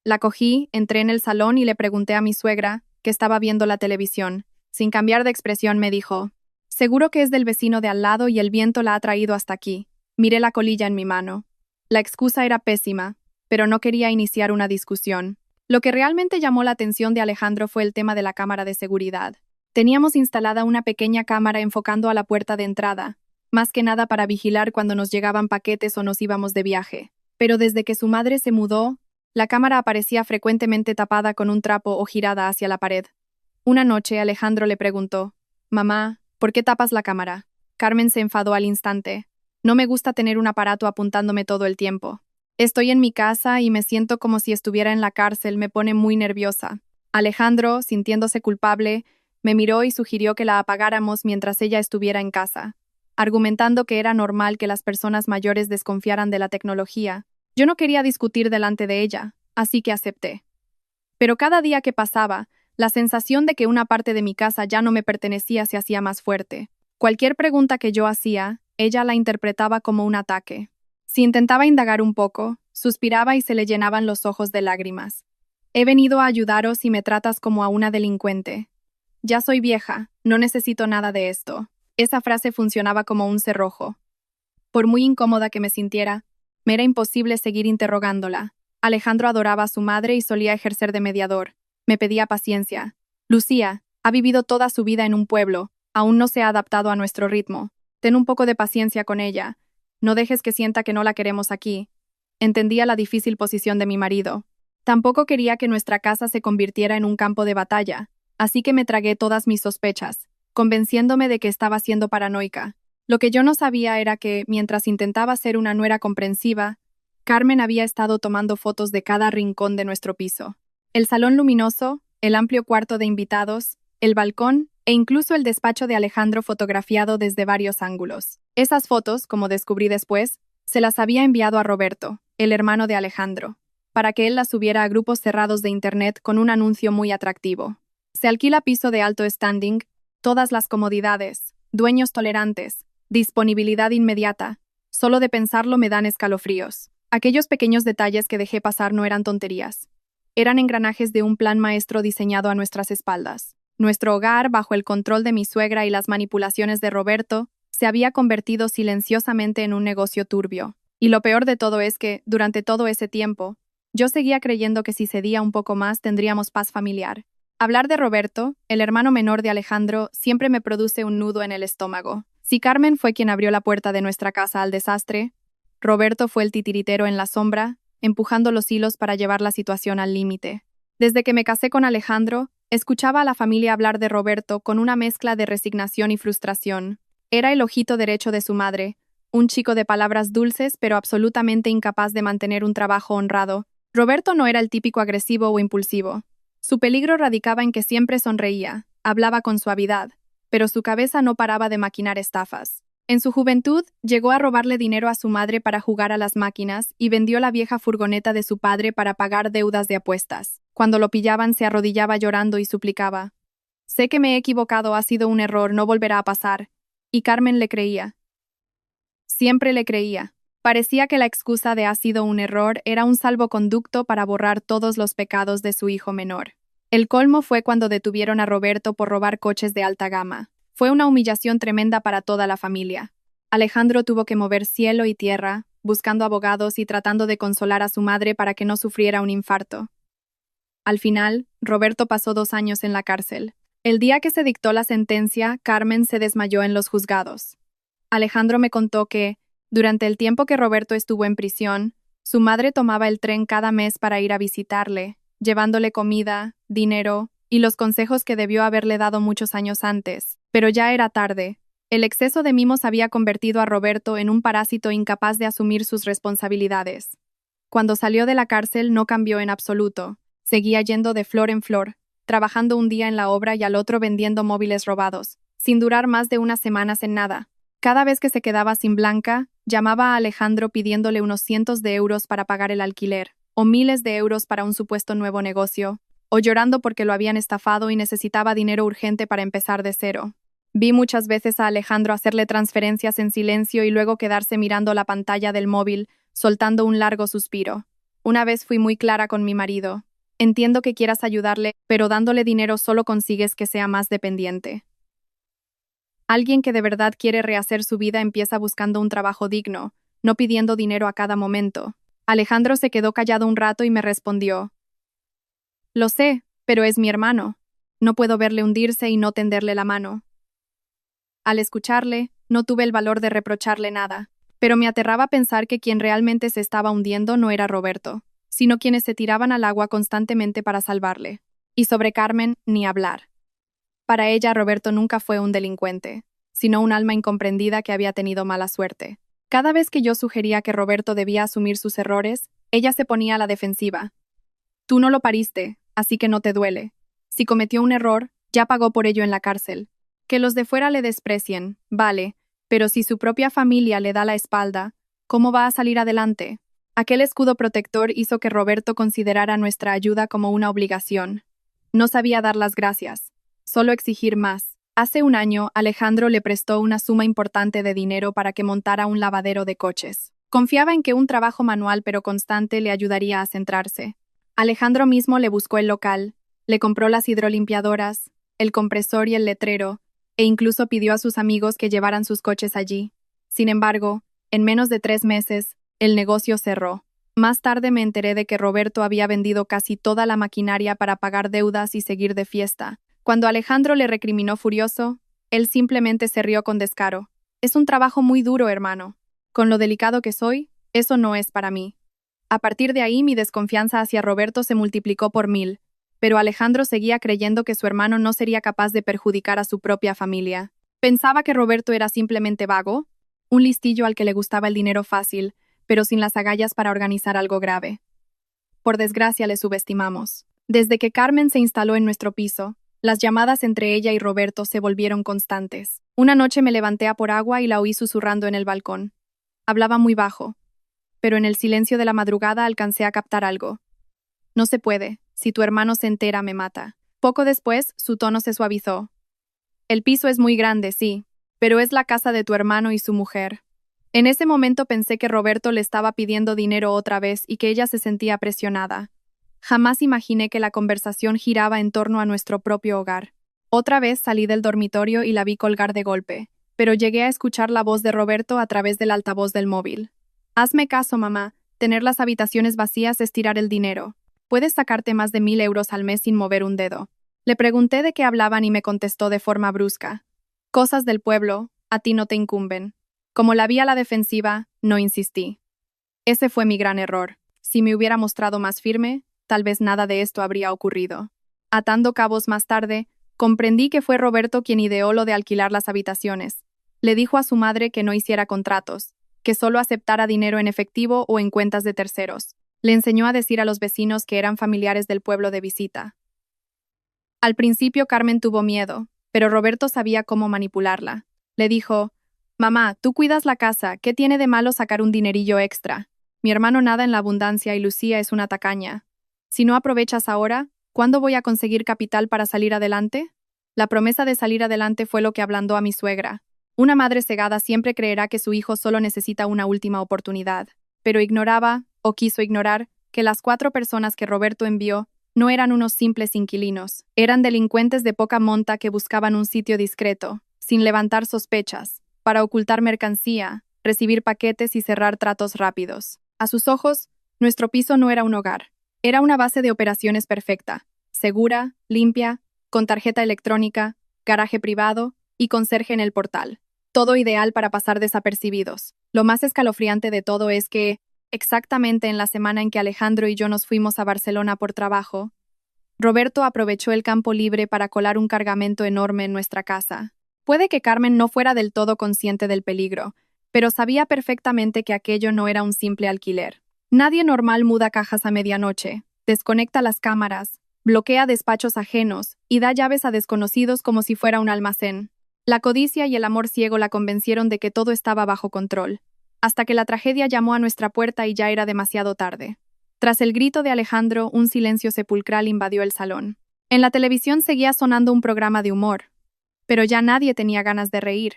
La cogí, entré en el salón y le pregunté a mi suegra, que estaba viendo la televisión. Sin cambiar de expresión me dijo, seguro que es del vecino de al lado y el viento la ha traído hasta aquí. Miré la colilla en mi mano. La excusa era pésima, pero no quería iniciar una discusión. Lo que realmente llamó la atención de Alejandro fue el tema de la cámara de seguridad. Teníamos instalada una pequeña cámara enfocando a la puerta de entrada, más que nada para vigilar cuando nos llegaban paquetes o nos íbamos de viaje. Pero desde que su madre se mudó, la cámara aparecía frecuentemente tapada con un trapo o girada hacia la pared. Una noche Alejandro le preguntó, «Mamá, ¿por qué tapas la cámara?» Carmen se enfadó al instante. «No me gusta tener un aparato apuntándome todo el tiempo. Estoy en mi casa y me siento como si estuviera en la cárcel, me pone muy nerviosa». Alejandro, sintiéndose culpable, me miró y sugirió que la apagáramos mientras ella estuviera en casa, argumentando que era normal que las personas mayores desconfiaran de la tecnología. Yo no quería discutir delante de ella, así que acepté. Pero cada día que pasaba, la sensación de que una parte de mi casa ya no me pertenecía se hacía más fuerte. Cualquier pregunta que yo hacía, ella la interpretaba como un ataque. Si intentaba indagar un poco, suspiraba y se le llenaban los ojos de lágrimas. He venido a ayudaros y me tratas como a una delincuente. Ya soy vieja, no necesito nada de esto. Esa frase funcionaba como un cerrojo. Por muy incómoda que me sintiera, me era imposible seguir interrogándola. Alejandro adoraba a su madre y solía ejercer de mediador. Me pedía paciencia. Lucía, ha vivido toda su vida en un pueblo, aún no se ha adaptado a nuestro ritmo. Ten un poco de paciencia con ella. No dejes que sienta que no la queremos aquí. Entendía la difícil posición de mi marido. Tampoco quería que nuestra casa se convirtiera en un campo de batalla, así que me tragué todas mis sospechas, convenciéndome de que estaba siendo paranoica. Lo que yo no sabía era que, mientras intentaba ser una nuera comprensiva, Carmen había estado tomando fotos de cada rincón de nuestro piso. El salón luminoso, el amplio cuarto de invitados, el balcón e incluso el despacho de Alejandro fotografiado desde varios ángulos. Esas fotos, como descubrí después, se las había enviado a Roberto, el hermano de Alejandro, para que él las subiera a grupos cerrados de Internet con un anuncio muy atractivo. Se alquila piso de alto standing, todas las comodidades, dueños tolerantes, disponibilidad inmediata. Solo de pensarlo me dan escalofríos. Aquellos pequeños detalles que dejé pasar no eran tonterías. Eran engranajes de un plan maestro diseñado a nuestras espaldas. Nuestro hogar, bajo el control de mi suegra y las manipulaciones de Roberto, se había convertido silenciosamente en un negocio turbio. Y lo peor de todo es que, durante todo ese tiempo, yo seguía creyendo que si cedía un poco más tendríamos paz familiar. Hablar de Roberto, el hermano menor de Alejandro, siempre me produce un nudo en el estómago. Si Carmen fue quien abrió la puerta de nuestra casa al desastre, Roberto fue el titiritero en la sombra, empujando los hilos para llevar la situación al límite. Desde que me casé con Alejandro, escuchaba a la familia hablar de Roberto con una mezcla de resignación y frustración. Era el ojito derecho de su madre, un chico de palabras dulces pero absolutamente incapaz de mantener un trabajo honrado. Roberto no era el típico agresivo o impulsivo. Su peligro radicaba en que siempre sonreía, hablaba con suavidad, pero su cabeza no paraba de maquinar estafas. En su juventud, llegó a robarle dinero a su madre para jugar a las máquinas y vendió la vieja furgoneta de su padre para pagar deudas de apuestas. Cuando lo pillaban, se arrodillaba llorando y suplicaba: «Sé que me he equivocado, ha sido un error, no volverá a pasar». Y Carmen le creía. Siempre le creía. Parecía que la excusa de «ha sido un error» era un salvoconducto para borrar todos los pecados de su hijo menor. El colmo fue cuando detuvieron a Roberto por robar coches de alta gama. Fue una humillación tremenda para toda la familia. Alejandro tuvo que mover cielo y tierra, buscando abogados y tratando de consolar a su madre para que no sufriera un infarto. Al final, Roberto pasó 2 años en la cárcel. El día que se dictó la sentencia, Carmen se desmayó en los juzgados. Alejandro me contó que, durante el tiempo que Roberto estuvo en prisión, su madre tomaba el tren cada mes para ir a visitarle, llevándole comida, dinero y los consejos que debió haberle dado muchos años antes. Pero ya era tarde. El exceso de mimos había convertido a Roberto en un parásito incapaz de asumir sus responsabilidades. Cuando salió de la cárcel no cambió en absoluto. Seguía yendo de flor en flor, trabajando un día en la obra y al otro vendiendo móviles robados, sin durar más de unas semanas en nada. Cada vez que se quedaba sin Blanca, llamaba a Alejandro pidiéndole unos cientos de euros para pagar el alquiler, o miles de euros para un supuesto nuevo negocio, o llorando porque lo habían estafado y necesitaba dinero urgente para empezar de cero. Vi muchas veces a Alejandro hacerle transferencias en silencio y luego quedarse mirando la pantalla del móvil, soltando un largo suspiro. Una vez fui muy clara con mi marido. Entiendo que quieras ayudarle, pero dándole dinero solo consigues que sea más dependiente. Alguien que de verdad quiere rehacer su vida empieza buscando un trabajo digno, no pidiendo dinero a cada momento. Alejandro se quedó callado un rato y me respondió: «Lo sé, pero es mi hermano. No puedo verle hundirse y no tenderle la mano». Al escucharle, no tuve el valor de reprocharle nada, pero me aterraba pensar que quien realmente se estaba hundiendo no era Roberto, sino quienes se tiraban al agua constantemente para salvarle. Y sobre Carmen, ni hablar. Para ella, Roberto nunca fue un delincuente, sino un alma incomprendida que había tenido mala suerte. Cada vez que yo sugería que Roberto debía asumir sus errores, ella se ponía a la defensiva. «Tú no lo pariste, así que no te duele. Si cometió un error, ya pagó por ello en la cárcel. Que los de fuera le desprecien, vale, pero si su propia familia le da la espalda, ¿cómo va a salir adelante?» Aquel escudo protector hizo que Roberto considerara nuestra ayuda como una obligación. No sabía dar las gracias, solo exigir más. Hace un año, Alejandro le prestó una suma importante de dinero para que montara un lavadero de coches. Confiaba en que un trabajo manual pero constante le ayudaría a centrarse. Alejandro mismo le buscó el local, le compró las hidrolimpiadoras, el compresor y el letrero, e incluso pidió a sus amigos que llevaran sus coches allí. Sin embargo, en menos de 3 meses, el negocio cerró. Más tarde me enteré de que Roberto había vendido casi toda la maquinaria para pagar deudas y seguir de fiesta. Cuando Alejandro le recriminó furioso, él simplemente se rió con descaro. Es un trabajo muy duro, hermano. Con lo delicado que soy, eso no es para mí. A partir de ahí, mi desconfianza hacia Roberto se multiplicó por 1000, pero Alejandro seguía creyendo que su hermano no sería capaz de perjudicar a su propia familia. Pensaba que Roberto era simplemente vago, un listillo al que le gustaba el dinero fácil, pero sin las agallas para organizar algo grave. Por desgracia, le subestimamos. Desde que Carmen se instaló en nuestro piso, las llamadas entre ella y Roberto se volvieron constantes. Una noche me levanté a por agua y la oí susurrando en el balcón. Hablaba muy bajo, pero en el silencio de la madrugada alcancé a captar algo. No se puede. Si tu hermano se entera, me mata. Poco después, su tono se suavizó. El piso es muy grande, sí, pero es la casa de tu hermano y su mujer. En ese momento pensé que Roberto le estaba pidiendo dinero otra vez y que ella se sentía presionada. Jamás imaginé que la conversación giraba en torno a nuestro propio hogar. Otra vez salí del dormitorio y la vi colgar de golpe, pero llegué a escuchar la voz de Roberto a través del altavoz del móvil. Hazme caso, mamá. Tener las habitaciones vacías es tirar el dinero. Puedes sacarte más de 1000 euros al mes sin mover un dedo. Le pregunté de qué hablaban y me contestó de forma brusca. Cosas del pueblo, a ti no te incumben. Como la vi a la defensiva, no insistí. Ese fue mi gran error. Si me hubiera mostrado más firme, tal vez nada de esto habría ocurrido. Atando cabos más tarde, comprendí que fue Roberto quien ideó lo de alquilar las habitaciones. Le dijo a su madre que no hiciera contratos, que solo aceptara dinero en efectivo o en cuentas de terceros. Le enseñó a decir a los vecinos que eran familiares del pueblo de visita. Al principio Carmen tuvo miedo, pero Roberto sabía cómo manipularla. Le dijo, «Mamá, tú cuidas la casa, ¿qué tiene de malo sacar un dinerillo extra? Mi hermano nada en la abundancia y Lucía es una tacaña. Si no aprovechas ahora, ¿cuándo voy a conseguir capital para salir adelante?» La promesa de salir adelante fue lo que ablandó a mi suegra. Una madre cegada siempre creerá que su hijo solo necesita una última oportunidad, pero ignoraba, o quiso ignorar, que las 4 personas que Roberto envió no eran unos simples inquilinos, eran delincuentes de poca monta que buscaban un sitio discreto, sin levantar sospechas, para ocultar mercancía, recibir paquetes y cerrar tratos rápidos. A sus ojos, nuestro piso no era un hogar, era una base de operaciones perfecta, segura, limpia, con tarjeta electrónica, garaje privado y conserje en el portal. Todo ideal para pasar desapercibidos. Lo más escalofriante de todo es que, exactamente en la semana en que Alejandro y yo nos fuimos a Barcelona por trabajo, Roberto aprovechó el campo libre para colar un cargamento enorme en nuestra casa. Puede que Carmen no fuera del todo consciente del peligro, pero sabía perfectamente que aquello no era un simple alquiler. Nadie normal muda cajas a medianoche, desconecta las cámaras, bloquea despachos ajenos y da llaves a desconocidos como si fuera un almacén. La codicia y el amor ciego la convencieron de que todo estaba bajo control, hasta que la tragedia llamó a nuestra puerta y ya era demasiado tarde. Tras el grito de Alejandro, un silencio sepulcral invadió el salón. En la televisión seguía sonando un programa de humor, pero ya nadie tenía ganas de reír.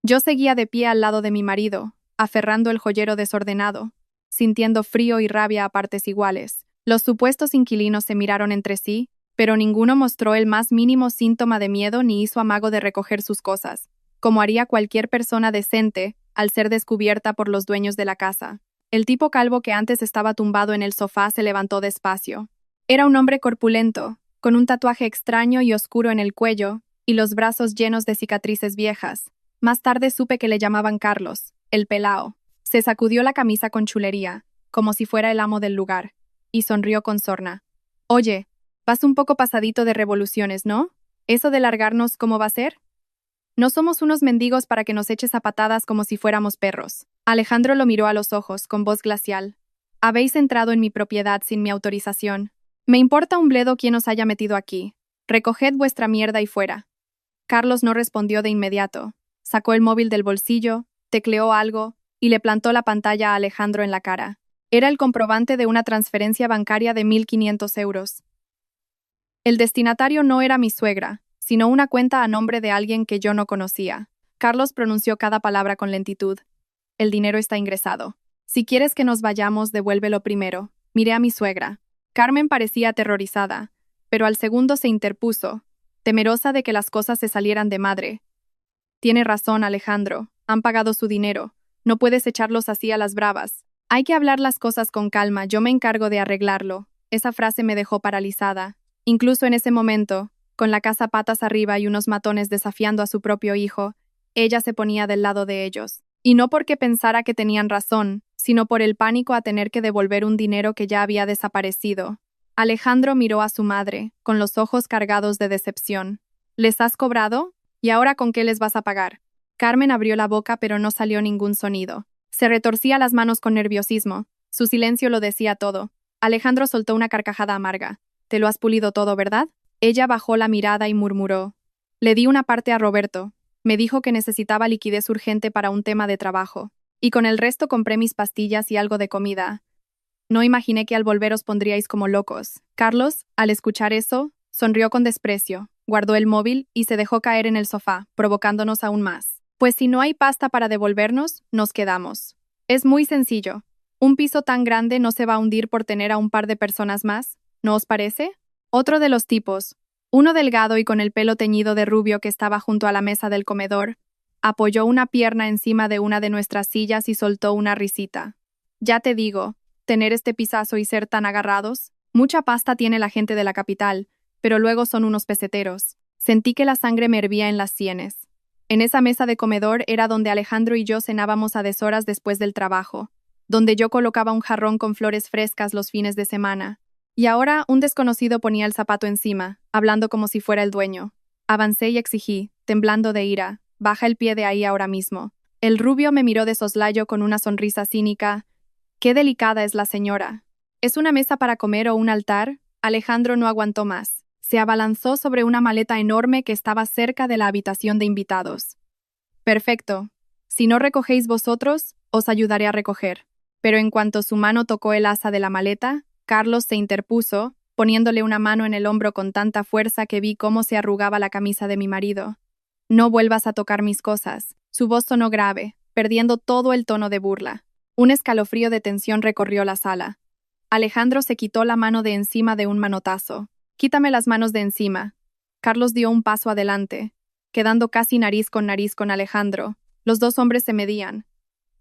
Yo seguía de pie al lado de mi marido, aferrando el joyero desordenado, sintiendo frío y rabia a partes iguales. Los supuestos inquilinos se miraron entre sí, pero ninguno mostró el más mínimo síntoma de miedo ni hizo amago de recoger sus cosas, como haría cualquier persona decente al ser descubierta por los dueños de la casa. El tipo calvo que antes estaba tumbado en el sofá se levantó despacio. Era un hombre corpulento, con un tatuaje extraño y oscuro en el cuello, y los brazos llenos de cicatrices viejas. Más tarde supe que le llamaban Carlos, el pelao. Se sacudió la camisa con chulería, como si fuera el amo del lugar, y sonrió con sorna. «Oye, vas un poco pasadito de revoluciones, ¿no? ¿Eso de largarnos cómo va a ser? No somos unos mendigos para que nos eches a patadas como si fuéramos perros». Alejandro lo miró a los ojos, con voz glacial. «Habéis entrado en mi propiedad sin mi autorización. Me importa un bledo quién os haya metido aquí. Recoged vuestra mierda y fuera». Carlos no respondió de inmediato. Sacó el móvil del bolsillo, tecleó algo y le plantó la pantalla a Alejandro en la cara. Era el comprobante de una transferencia bancaria de 1500 euros. El destinatario no era mi suegra, sino una cuenta a nombre de alguien que yo no conocía. Carlos pronunció cada palabra con lentitud. «El dinero está ingresado. Si quieres que nos vayamos, devuélvelo primero». Miré a mi suegra. Carmen parecía aterrorizada, pero al segundo se interpuso. temerosa de que las cosas se salieran de madre. Tiene razón, Alejandro. Han pagado su dinero. No puedes echarlos así a las bravas. Hay que hablar las cosas con calma. Yo me encargo de arreglarlo. Esa frase me dejó paralizada. Incluso en ese momento, con la casa patas arriba y unos matones desafiando a su propio hijo, ella se ponía del lado de ellos. Y no porque pensara que tenían razón, sino por el pánico a tener que devolver un dinero que ya había desaparecido. Alejandro miró a su madre, con los ojos cargados de decepción. ¿Les has cobrado? ¿Y ahora con qué les vas a pagar? Carmen abrió la boca pero no salió ningún sonido. Se retorcía las manos con nerviosismo. Su silencio lo decía todo. Alejandro soltó una carcajada amarga. «Te lo has pulido todo, ¿verdad?» Ella bajó la mirada y murmuró. «Le di una parte a Roberto. Me dijo que necesitaba liquidez urgente para un tema de trabajo. Y con el resto compré mis pastillas y algo de comida. No imaginé que al volver os pondríais como locos». Carlos, al escuchar eso, sonrió con desprecio, guardó el móvil y se dejó caer en el sofá, provocándonos aún más. «Pues si no hay pasta para devolvernos, nos quedamos. Es muy sencillo. Un piso tan grande no se va a hundir por tener a un par de personas más, ¿no os parece?» Otro de los tipos, uno delgado y con el pelo teñido de rubio que estaba junto a la mesa del comedor, apoyó una pierna encima de una de nuestras sillas y soltó una risita. «Ya te digo, tener este pisazo y ser tan agarrados. Mucha pasta tiene la gente de la capital, pero luego son unos peseteros». Sentí que la sangre me hervía en las sienes. En esa mesa de comedor era donde Alejandro y yo cenábamos a deshoras después del trabajo, donde yo colocaba un jarrón con flores frescas los fines de semana. Y ahora un desconocido ponía el zapato encima, hablando como si fuera el dueño. Avancé y exigí, temblando de ira, «Baja el pie de ahí ahora mismo». El rubio me miró de soslayo con una sonrisa cínica. «Qué delicada es la señora. ¿Es una mesa para comer o un altar?» Alejandro no aguantó más. Se abalanzó sobre una maleta enorme que estaba cerca de la habitación de invitados. «Perfecto. Si no recogéis vosotros, os ayudaré a recoger». Pero en cuanto su mano tocó el asa de la maleta, Carlos se interpuso, poniéndole una mano en el hombro con tanta fuerza que vi cómo se arrugaba la camisa de mi marido. «No vuelvas a tocar mis cosas». Su voz sonó grave, perdiendo todo el tono de burla. Un escalofrío de tensión recorrió la sala. Alejandro se quitó la mano de encima de un manotazo. «Quítame las manos de encima». Carlos dio un paso adelante, quedando casi nariz con Alejandro. Los dos hombres se medían,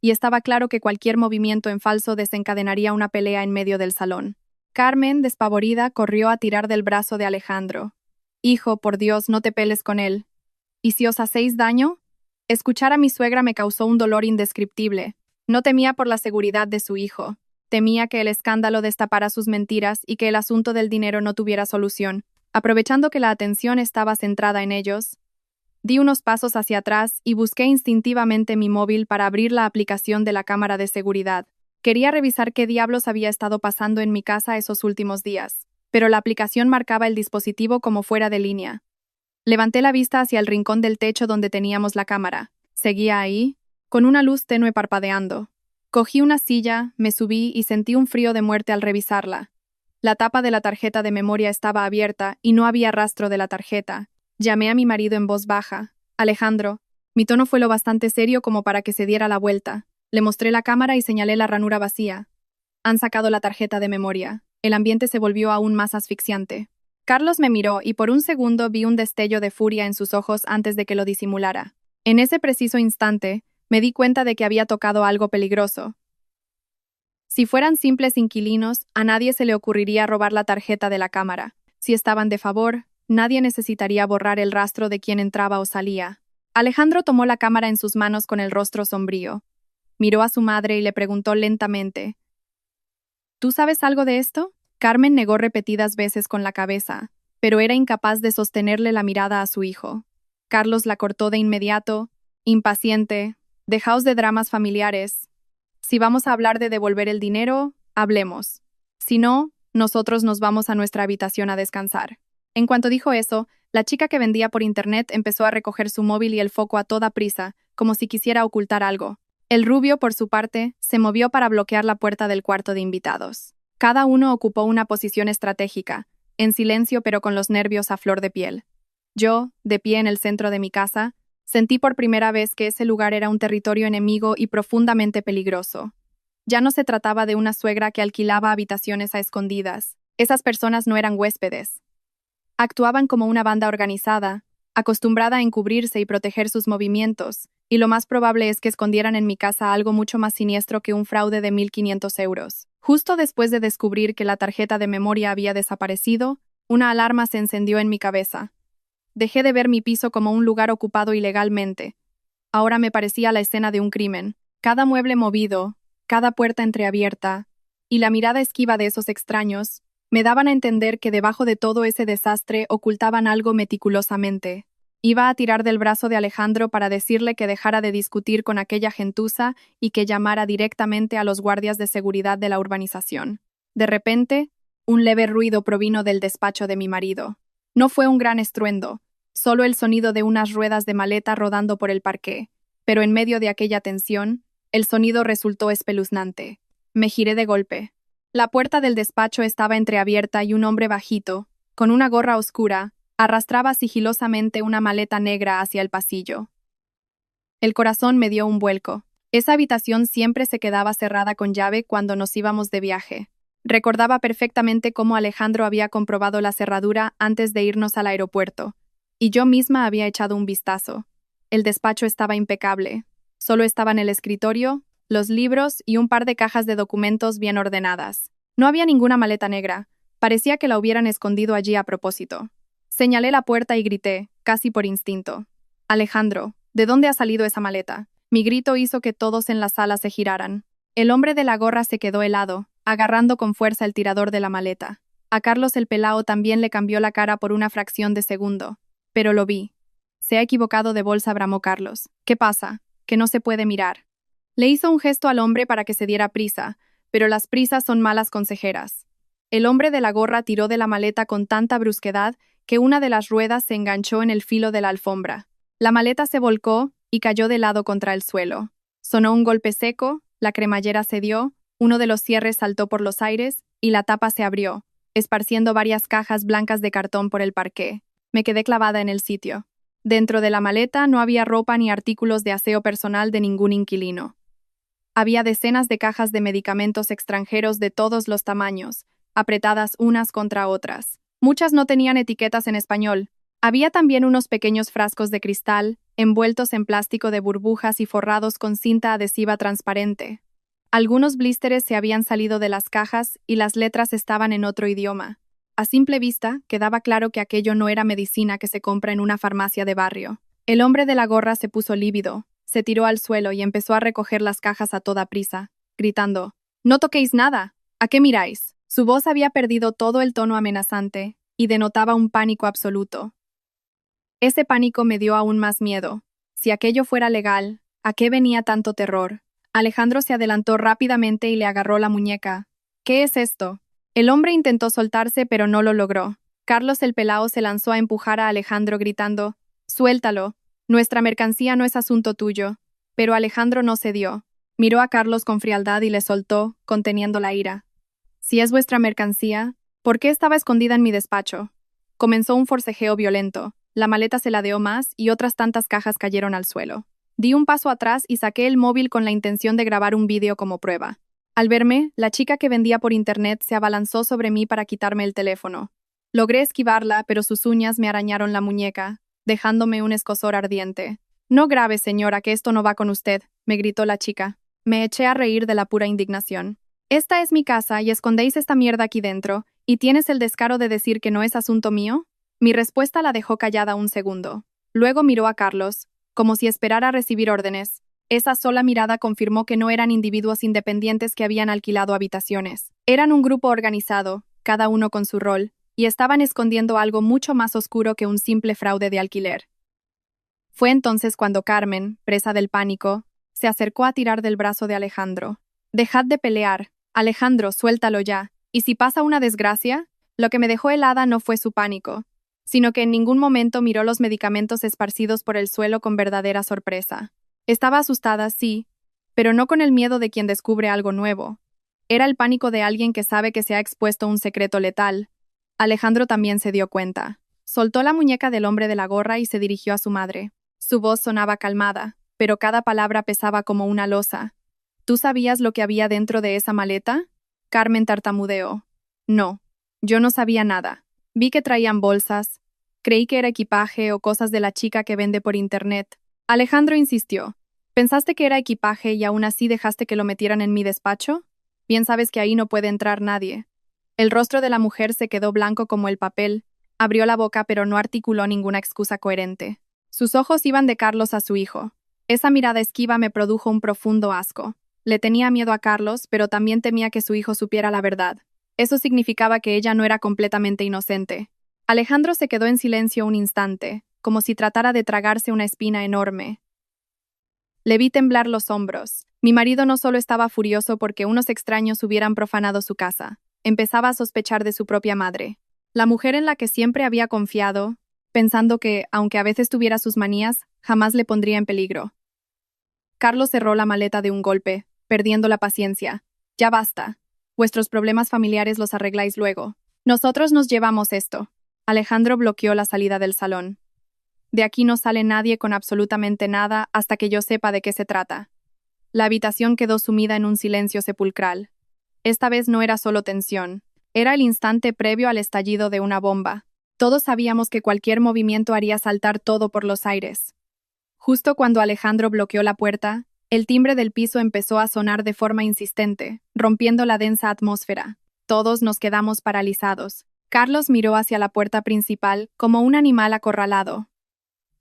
y estaba claro que cualquier movimiento en falso desencadenaría una pelea en medio del salón. Carmen, despavorida, corrió a tirar del brazo de Alejandro. «Hijo, por Dios, no te peles con él. ¿Y si os hacéis daño?» Escuchar a mi suegra me causó un dolor indescriptible. No temía por la seguridad de su hijo. Temía que el escándalo destapara sus mentiras y que el asunto del dinero no tuviera solución. Aprovechando que la atención estaba centrada en ellos, di unos pasos hacia atrás y busqué instintivamente mi móvil para abrir la aplicación de la cámara de seguridad. Quería revisar qué diablos había estado pasando en mi casa esos últimos días, pero la aplicación marcaba el dispositivo como fuera de línea. Levanté la vista hacia el rincón del techo donde teníamos la cámara. Seguía ahí, con una luz tenue parpadeando. Cogí una silla, me subí y sentí un frío de muerte al revisarla. La tapa de la tarjeta de memoria estaba abierta y no había rastro de la tarjeta. Llamé a mi marido en voz baja. «Alejandro». Mi tono fue lo bastante serio como para que se diera la vuelta. Le mostré la cámara y señalé la ranura vacía. «Han sacado la tarjeta de memoria». El ambiente se volvió aún más asfixiante. Carlos me miró y por un segundo vi un destello de furia en sus ojos antes de que lo disimulara. En ese preciso instante, me di cuenta de que había tocado algo peligroso. Si fueran simples inquilinos, a nadie se le ocurriría robar la tarjeta de la cámara. Si estaban de favor, nadie necesitaría borrar el rastro de quien entraba o salía. Alejandro tomó la cámara en sus manos con el rostro sombrío. Miró a su madre y le preguntó lentamente: «¿Tú sabes algo de esto?» Carmen negó repetidas veces con la cabeza, pero era incapaz de sostenerle la mirada a su hijo. Carlos la cortó de inmediato, impaciente: «Dejaos de dramas familiares. Si vamos a hablar de devolver el dinero, hablemos. Si no, nosotros nos vamos a nuestra habitación a descansar». En cuanto dijo eso, la chica que vendía por internet empezó a recoger su móvil y el foco a toda prisa, como si quisiera ocultar algo. El rubio, por su parte, se movió para bloquear la puerta del cuarto de invitados. Cada uno ocupó una posición estratégica, en silencio pero con los nervios a flor de piel. Yo, de pie en el centro de mi casa, sentí por primera vez que ese lugar era un territorio enemigo y profundamente peligroso. Ya no se trataba de una suegra que alquilaba habitaciones a escondidas. Esas personas no eran huéspedes. Actuaban como una banda organizada, acostumbrada a encubrirse y proteger sus movimientos, y lo más probable es que escondieran en mi casa algo mucho más siniestro que un fraude de 1.500 euros. Justo después de descubrir que la tarjeta de memoria había desaparecido, una alarma se encendió en mi cabeza. Dejé de ver mi piso como un lugar ocupado ilegalmente. Ahora me parecía la escena de un crimen. Cada mueble movido, cada puerta entreabierta, y la mirada esquiva de esos extraños, me daban a entender que debajo de todo ese desastre ocultaban algo meticulosamente. Iba a tirar del brazo de Alejandro para decirle que dejara de discutir con aquella gentuza y que llamara directamente a los guardias de seguridad de la urbanización. De repente, un leve ruido provino del despacho de mi marido. No fue un gran estruendo, solo el sonido de unas ruedas de maleta rodando por el parqué, pero en medio de aquella tensión, el sonido resultó espeluznante. Me giré de golpe. La puerta del despacho estaba entreabierta y un hombre bajito, con una gorra oscura, arrastraba sigilosamente una maleta negra hacia el pasillo. El corazón me dio un vuelco. Esa habitación siempre se quedaba cerrada con llave cuando nos íbamos de viaje. Recordaba perfectamente cómo Alejandro había comprobado la cerradura antes de irnos al aeropuerto, y yo misma había echado un vistazo. El despacho estaba impecable. Solo estaban el escritorio, los libros y un par de cajas de documentos bien ordenadas. No había ninguna maleta negra. Parecía que la hubieran escondido allí a propósito. Señalé la puerta y grité, casi por instinto. Alejandro, ¿de dónde ha salido esa maleta? Mi grito hizo que todos en la sala se giraran. El hombre de la gorra se quedó helado, agarrando con fuerza el tirador de la maleta. A Carlos el pelao también le cambió la cara por una fracción de segundo. Pero lo vi. Se ha equivocado de bolsa, bramó Carlos. ¿Qué pasa? Que no se puede mirar. Le hizo un gesto al hombre para que se diera prisa, pero las prisas son malas consejeras. El hombre de la gorra tiró de la maleta con tanta brusquedad que una de las ruedas se enganchó en el filo de la alfombra. La maleta se volcó y cayó de lado contra el suelo. Sonó un golpe seco, la cremallera cedió, uno de los cierres saltó por los aires y la tapa se abrió, esparciendo varias cajas blancas de cartón por el parqué. Me quedé clavada en el sitio. Dentro de la maleta no había ropa ni artículos de aseo personal de ningún inquilino. Había decenas de cajas de medicamentos extranjeros de todos los tamaños, apretadas unas contra otras. Muchas no tenían etiquetas en español. Había también unos pequeños frascos de cristal, envueltos en plástico de burbujas y forrados con cinta adhesiva transparente. Algunos blísteres se habían salido de las cajas y las letras estaban en otro idioma. A simple vista, quedaba claro que aquello no era medicina que se compra en una farmacia de barrio. El hombre de la gorra se puso lívido, se tiró al suelo y empezó a recoger las cajas a toda prisa, gritando: «¡No toquéis nada! ¿A qué miráis?». Su voz había perdido todo el tono amenazante y denotaba un pánico absoluto. Ese pánico me dio aún más miedo. Si aquello fuera legal, ¿a qué venía tanto terror? Alejandro se adelantó rápidamente y le agarró la muñeca. «¿Qué es esto?». El hombre intentó soltarse, pero no lo logró. Carlos el pelao se lanzó a empujar a Alejandro gritando: «Suéltalo. Nuestra mercancía no es asunto tuyo». Pero Alejandro no cedió. Miró a Carlos con frialdad y le soltó, conteniendo la ira. «Si es vuestra mercancía, ¿por qué estaba escondida en mi despacho?». Comenzó un forcejeo violento. La maleta se ladeó más y otras tantas cajas cayeron al suelo. Di un paso atrás y saqué el móvil con la intención de grabar un vídeo como prueba. Al verme, la chica que vendía por internet se abalanzó sobre mí para quitarme el teléfono. Logré esquivarla, pero sus uñas me arañaron la muñeca, dejándome un escozor ardiente. «No grabe, señora, que esto no va con usted», me gritó la chica. Me eché a reír de la pura indignación. «Esta es mi casa y escondéis esta mierda aquí dentro, ¿y tienes el descaro de decir que no es asunto mío?». Mi respuesta la dejó callada un segundo. Luego miró a Carlos, como si esperara recibir órdenes. Esa sola mirada confirmó que no eran individuos independientes que habían alquilado habitaciones. Eran un grupo organizado, cada uno con su rol, y estaban escondiendo algo mucho más oscuro que un simple fraude de alquiler. Fue entonces cuando Carmen, presa del pánico, se acercó a tirar del brazo de Alejandro. «Dejad de pelear. Alejandro, suéltalo ya. ¿Y si pasa una desgracia?». Lo que me dejó helada no fue su pánico, sino que en ningún momento miró los medicamentos esparcidos por el suelo con verdadera sorpresa. Estaba asustada, sí, pero no con el miedo de quien descubre algo nuevo. Era el pánico de alguien que sabe que se ha expuesto un secreto letal. Alejandro también se dio cuenta. Soltó la muñeca del hombre de la gorra y se dirigió a su madre. Su voz sonaba calmada, pero cada palabra pesaba como una losa. «¿Tú sabías lo que había dentro de esa maleta?». Carmen tartamudeó. «No, yo no sabía nada». Vi que traían bolsas. Creí que era equipaje o cosas de la chica que vende por internet. Alejandro insistió. ¿Pensaste que era equipaje y aún así dejaste que lo metieran en mi despacho? Bien sabes que ahí no puede entrar nadie. El rostro de la mujer se quedó blanco como el papel. Abrió la boca pero no articuló ninguna excusa coherente. Sus ojos iban de Carlos a su hijo. Esa mirada esquiva me produjo un profundo asco. Le tenía miedo a Carlos, pero también temía que su hijo supiera la verdad. Eso significaba que ella no era completamente inocente. Alejandro se quedó en silencio un instante, como si tratara de tragarse una espina enorme. Le vi temblar los hombros. Mi marido no solo estaba furioso porque unos extraños hubieran profanado su casa, empezaba a sospechar de su propia madre. La mujer en la que siempre había confiado, pensando que, aunque a veces tuviera sus manías, jamás le pondría en peligro. Carlos cerró la maleta de un golpe, perdiendo la paciencia. Ya basta. Vuestros problemas familiares los arregláis luego. Nosotros nos llevamos esto. Alejandro bloqueó la salida del salón. De aquí no sale nadie con absolutamente nada hasta que yo sepa de qué se trata. La habitación quedó sumida en un silencio sepulcral. Esta vez no era solo tensión. Era el instante previo al estallido de una bomba. Todos sabíamos que cualquier movimiento haría saltar todo por los aires. Justo cuando Alejandro bloqueó la puerta, el timbre del piso empezó a sonar de forma insistente, rompiendo la densa atmósfera. Todos nos quedamos paralizados. Carlos miró hacia la puerta principal como un animal acorralado.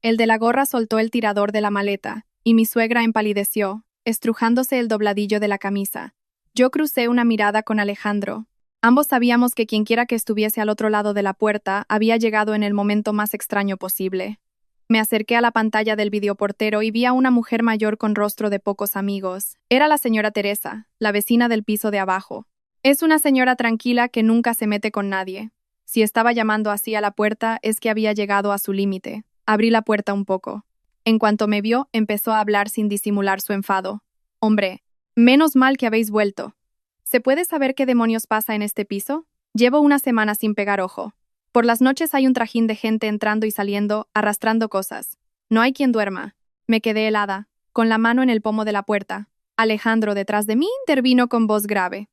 El de la gorra soltó el tirador de la maleta, y mi suegra empalideció, estrujándose el dobladillo de la camisa. Yo crucé una mirada con Alejandro. Ambos sabíamos que quienquiera que estuviese al otro lado de la puerta había llegado en el momento más extraño posible. Me acerqué a la pantalla del videoportero y vi a una mujer mayor con rostro de pocos amigos. Era la señora Teresa, la vecina del piso de abajo. Es una señora tranquila que nunca se mete con nadie. Si estaba llamando así a la puerta es que había llegado a su límite. Abrí la puerta un poco. En cuanto me vio, empezó a hablar sin disimular su enfado. Hombre, menos mal que habéis vuelto. ¿Se puede saber qué demonios pasa en este piso? Llevo una semana sin pegar ojo. Por las noches hay un trajín de gente entrando y saliendo, arrastrando cosas. No hay quien duerma. Me quedé helada, con la mano en el pomo de la puerta. Alejandro, detrás de mí, intervino con voz grave.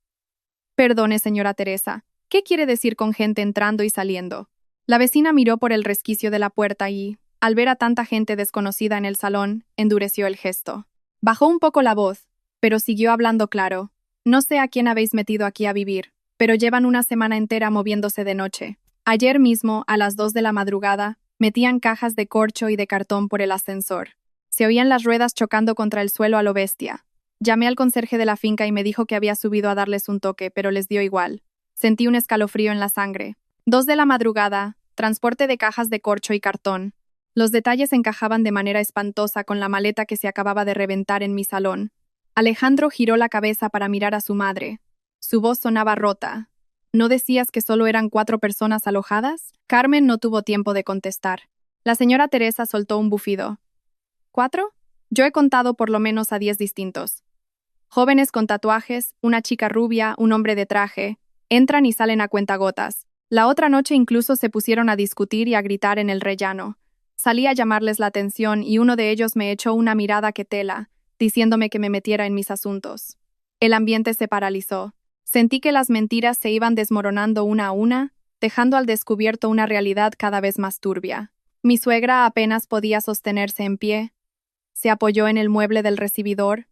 Perdone, señora Teresa. ¿Qué quiere decir con gente entrando y saliendo? La vecina miró por el resquicio de la puerta y, al ver a tanta gente desconocida en el salón, endureció el gesto. Bajó un poco la voz, pero siguió hablando claro. No sé a quién habéis metido aquí a vivir, pero llevan una semana entera moviéndose de noche. Ayer mismo, a las 2 de la madrugada, metían cajas de corcho y de cartón por el ascensor. Se oían las ruedas chocando contra el suelo a lo bestia. Llamé al conserje de la finca y me dijo que había subido a darles un toque, pero les dio igual. Sentí un escalofrío en la sangre. 2 de la madrugada, transporte de cajas de corcho y cartón. Los detalles encajaban de manera espantosa con la maleta que se acababa de reventar en mi salón. Alejandro giró la cabeza para mirar a su madre. Su voz sonaba rota. ¿No decías que solo eran 4 personas alojadas? Carmen no tuvo tiempo de contestar. La señora Teresa soltó un bufido. ¿4? Yo he contado por lo menos a 10 distintos. Jóvenes con tatuajes, una chica rubia, un hombre de traje. Entran y salen a cuentagotas. La otra noche incluso se pusieron a discutir y a gritar en el rellano. Salí a llamarles la atención y uno de ellos me echó una mirada que tela, diciéndome que me metiera en mis asuntos. El ambiente se paralizó. Sentí que las mentiras se iban desmoronando una a una, dejando al descubierto una realidad cada vez más turbia. Mi suegra apenas podía sostenerse en pie. Se apoyó en el mueble del recibidor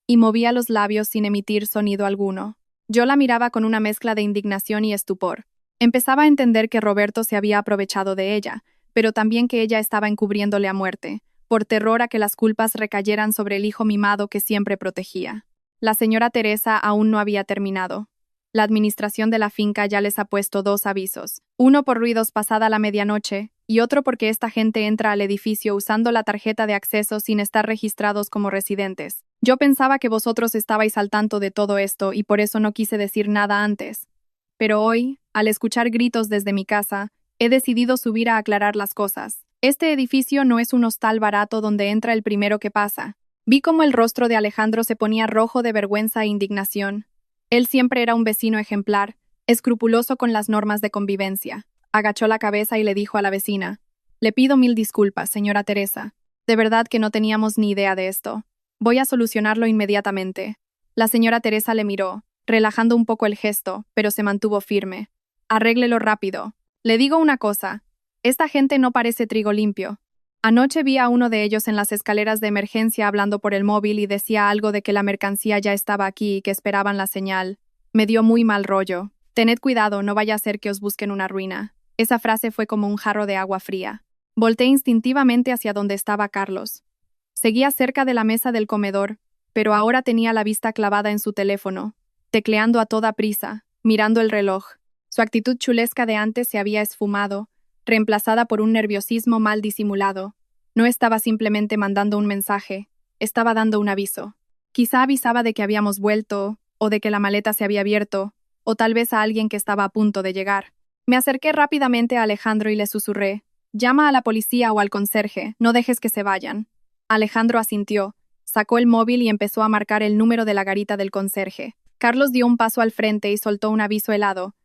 y movía los labios sin emitir sonido alguno. Yo la miraba con una mezcla de indignación y estupor. Empezaba a entender que Roberto se había aprovechado de ella, pero también que ella estaba encubriéndole a muerte, por terror a que las culpas recayeran sobre el hijo mimado que siempre protegía. La señora Teresa aún no había terminado. La administración de la finca ya les ha puesto 2 avisos, uno por ruidos pasada la medianoche y otro porque esta gente entra al edificio usando la tarjeta de acceso sin estar registrados como residentes. Yo pensaba que vosotros estabais al tanto de todo esto y por eso no quise decir nada antes. Pero hoy, al escuchar gritos desde mi casa, he decidido subir a aclarar las cosas. Este edificio no es un hostal barato donde entra el primero que pasa. Vi cómo el rostro de Alejandro se ponía rojo de vergüenza e indignación. Él siempre era un vecino ejemplar, escrupuloso con las normas de convivencia. Agachó la cabeza y le dijo a la vecina: «Le pido 1000 disculpas, señora Teresa. De verdad que no teníamos ni idea de esto. Voy a solucionarlo inmediatamente». La señora Teresa le miró, relajando un poco el gesto, pero se mantuvo firme. «Arréglelo rápido. Le digo una cosa, esta gente no parece trigo limpio. Anoche vi a uno de ellos en las escaleras de emergencia hablando por el móvil y decía algo de que la mercancía ya estaba aquí y que esperaban la señal. Me dio muy mal rollo. Tened cuidado, no vaya a ser que os busquen una ruina. Esa frase fue como un jarro de agua fría. Volté instintivamente hacia donde estaba Carlos. Seguía cerca de la mesa del comedor, pero ahora tenía la vista clavada en su teléfono, tecleando a toda prisa, mirando el reloj. Su actitud chulesca de antes se había esfumado, reemplazada por un nerviosismo mal disimulado. No estaba simplemente mandando un mensaje, estaba dando un aviso. Quizá avisaba de que habíamos vuelto, o de que la maleta se había abierto, o tal vez a alguien que estaba a punto de llegar. Me acerqué rápidamente a Alejandro y le susurré: «Llama a la policía o al conserje, no dejes que se vayan». Alejandro asintió, sacó el móvil y empezó a marcar el número de la garita del conserje. Carlos dio un paso al frente y soltó un aviso helado.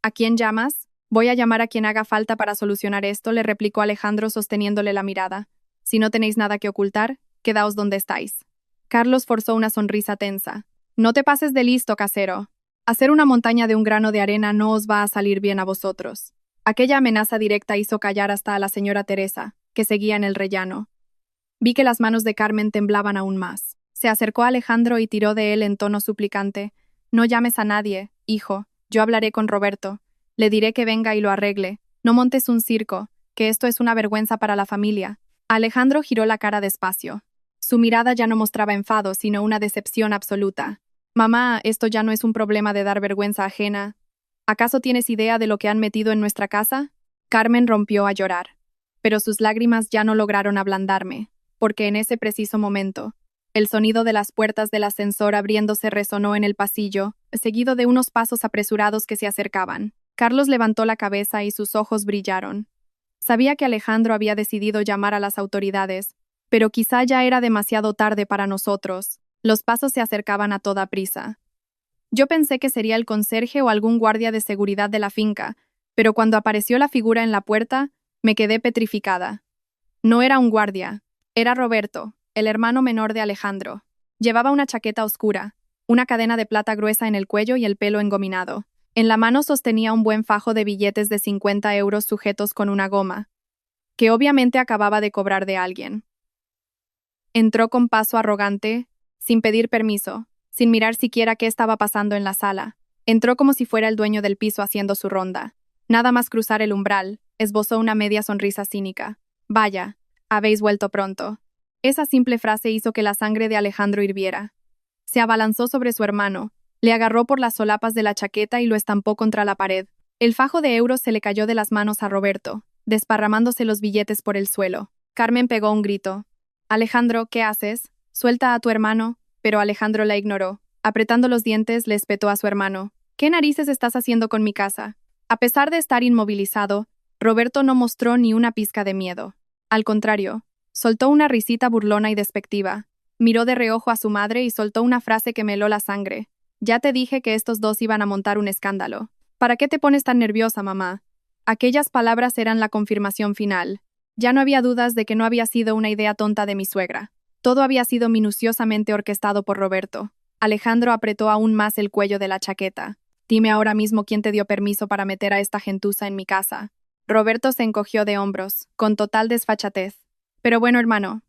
«¿A quién llamas?» «Voy a llamar a quien haga falta para solucionar esto», le replicó Alejandro sosteniéndole la mirada. «Si no tenéis nada que ocultar, quedaos donde estáis». Carlos forzó una sonrisa tensa. «No te pases de listo, casero. Hacer una montaña de un grano de arena no os va a salir bien a vosotros». Aquella amenaza directa hizo callar hasta a la señora Teresa, que seguía en el rellano. Vi que las manos de Carmen temblaban aún más. Se acercó a Alejandro y tiró de él en tono suplicante. «No llames a nadie, hijo. Yo hablaré con Roberto. Le diré que venga y lo arregle. No montes un circo, que esto es una vergüenza para la familia». Alejandro giró la cara despacio. Su mirada ya no mostraba enfado, sino una decepción absoluta. «Mamá, esto ya no es un problema de dar vergüenza ajena. ¿Acaso tienes idea de lo que han metido en nuestra casa?» Carmen rompió a llorar. Pero sus lágrimas ya no lograron ablandarme, porque en ese preciso momento, el sonido de las puertas del ascensor abriéndose resonó en el pasillo, seguido de unos pasos apresurados que se acercaban. Carlos levantó la cabeza y sus ojos brillaron. Sabía que Alejandro había decidido llamar a las autoridades, pero quizá ya era demasiado tarde para nosotros. Los pasos se acercaban a toda prisa. Yo pensé que sería el conserje o algún guardia de seguridad de la finca, pero cuando apareció la figura en la puerta, me quedé petrificada. No era un guardia, era Roberto, el hermano menor de Alejandro. Llevaba una chaqueta oscura, una cadena de plata gruesa en el cuello y el pelo engominado. En la mano sostenía un buen fajo de billetes de 50 euros sujetos con una goma, que obviamente acababa de cobrar de alguien. Entró con paso arrogante, sin pedir permiso, sin mirar siquiera qué estaba pasando en la sala. Entró como si fuera el dueño del piso haciendo su ronda. Nada más cruzar el umbral, esbozó una media sonrisa cínica. «Vaya, habéis vuelto pronto». Esa simple frase hizo que la sangre de Alejandro hirviera. Se abalanzó sobre su hermano, le agarró por las solapas de la chaqueta y lo estampó contra la pared. El fajo de euros se le cayó de las manos a Roberto, desparramándose los billetes por el suelo. Carmen pegó un grito. «Alejandro, ¿qué haces? Suelta a tu hermano». Pero Alejandro la ignoró. Apretando los dientes, le espetó a su hermano. «¿Qué narices estás haciendo con mi casa?» A pesar de estar inmovilizado, Roberto no mostró ni una pizca de miedo. Al contrario, soltó una risita burlona y despectiva. Miró de reojo a su madre y soltó una frase que me heló la sangre. «Ya te dije que estos dos iban a montar un escándalo. ¿Para qué te pones tan nerviosa, mamá?» Aquellas palabras eran la confirmación final. Ya no había dudas de que no había sido una idea tonta de mi suegra. Todo había sido minuciosamente orquestado por Roberto. Alejandro apretó aún más el cuello de la chaqueta. «Dime ahora mismo quién te dio permiso para meter a esta gentuza en mi casa». Roberto se encogió de hombros, con total desfachatez. «Pero bueno, hermano,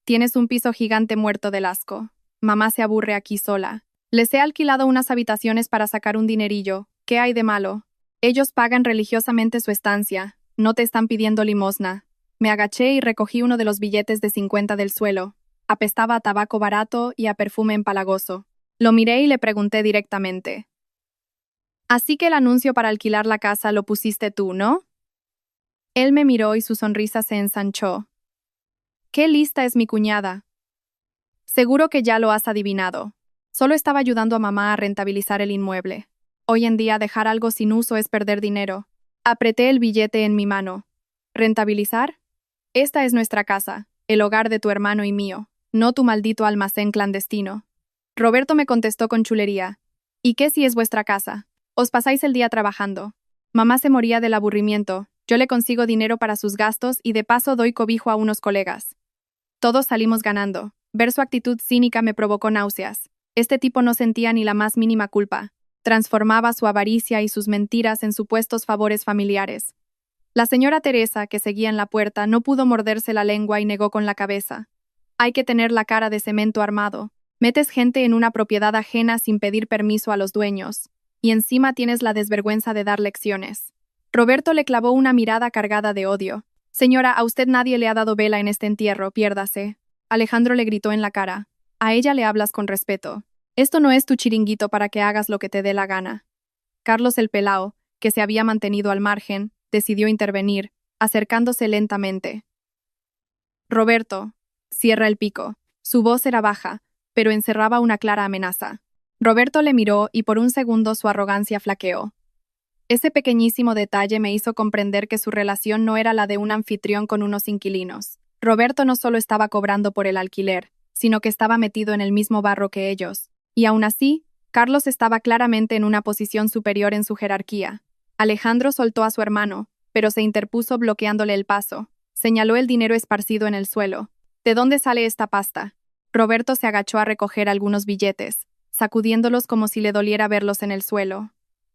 tienes un piso gigante muerto del asco. Mamá se aburre aquí sola. Les he alquilado unas habitaciones para sacar un dinerillo. ¿Qué hay de malo? Ellos pagan religiosamente su estancia. No te están pidiendo limosna». Me agaché y recogí uno de los billetes de 50 del suelo. Apestaba a tabaco barato y a perfume empalagoso. Lo miré y le pregunté directamente. «Así que el anuncio para alquilar la casa lo pusiste tú, ¿no?» Él me miró y su sonrisa se ensanchó. «Qué lista es mi cuñada. Seguro que ya lo has adivinado. Solo estaba ayudando a mamá a rentabilizar el inmueble. Hoy en día dejar algo sin uso es perder dinero». Apreté el billete en mi mano. «¿Rentabilizar? Esta es nuestra casa, el hogar de tu hermano y mío, no tu maldito almacén clandestino». Roberto me contestó con chulería. «¿Y qué si es vuestra casa? Os pasáis el día trabajando. Mamá se moría del aburrimiento, yo le consigo dinero para sus gastos y de paso doy cobijo a unos colegas». Todos salimos ganando. Ver su actitud cínica me provocó náuseas. Este tipo no sentía ni la más mínima culpa. Transformaba su avaricia y sus mentiras en supuestos favores familiares. La señora Teresa, que seguía en la puerta, no pudo morderse la lengua y negó con la cabeza. Hay que tener la cara de cemento armado. Metes gente en una propiedad ajena sin pedir permiso a los dueños. Y encima tienes la desvergüenza de dar lecciones. Roberto le clavó una mirada cargada de odio. Señora, a usted nadie le ha dado vela en este entierro, piérdase. Alejandro le gritó en la cara. A ella le hablas con respeto. Esto no es tu chiringuito para que hagas lo que te dé la gana. Carlos el Pelao, que se había mantenido al margen, decidió intervenir, acercándose lentamente. Roberto, cierra el pico. Su voz era baja, pero encerraba una clara amenaza. Roberto le miró y por un segundo su arrogancia flaqueó. Ese pequeñísimo detalle me hizo comprender que su relación no era la de un anfitrión con unos inquilinos. Roberto no solo estaba cobrando por el alquiler, sino que estaba metido en el mismo barro que ellos. Y aún así, Carlos estaba claramente en una posición superior en su jerarquía. Alejandro soltó a su hermano, pero se interpuso bloqueándole el paso. Señaló el dinero esparcido en el suelo. ¿De dónde sale esta pasta? Roberto se agachó a recoger algunos billetes, sacudiéndolos como si le doliera verlos en el suelo.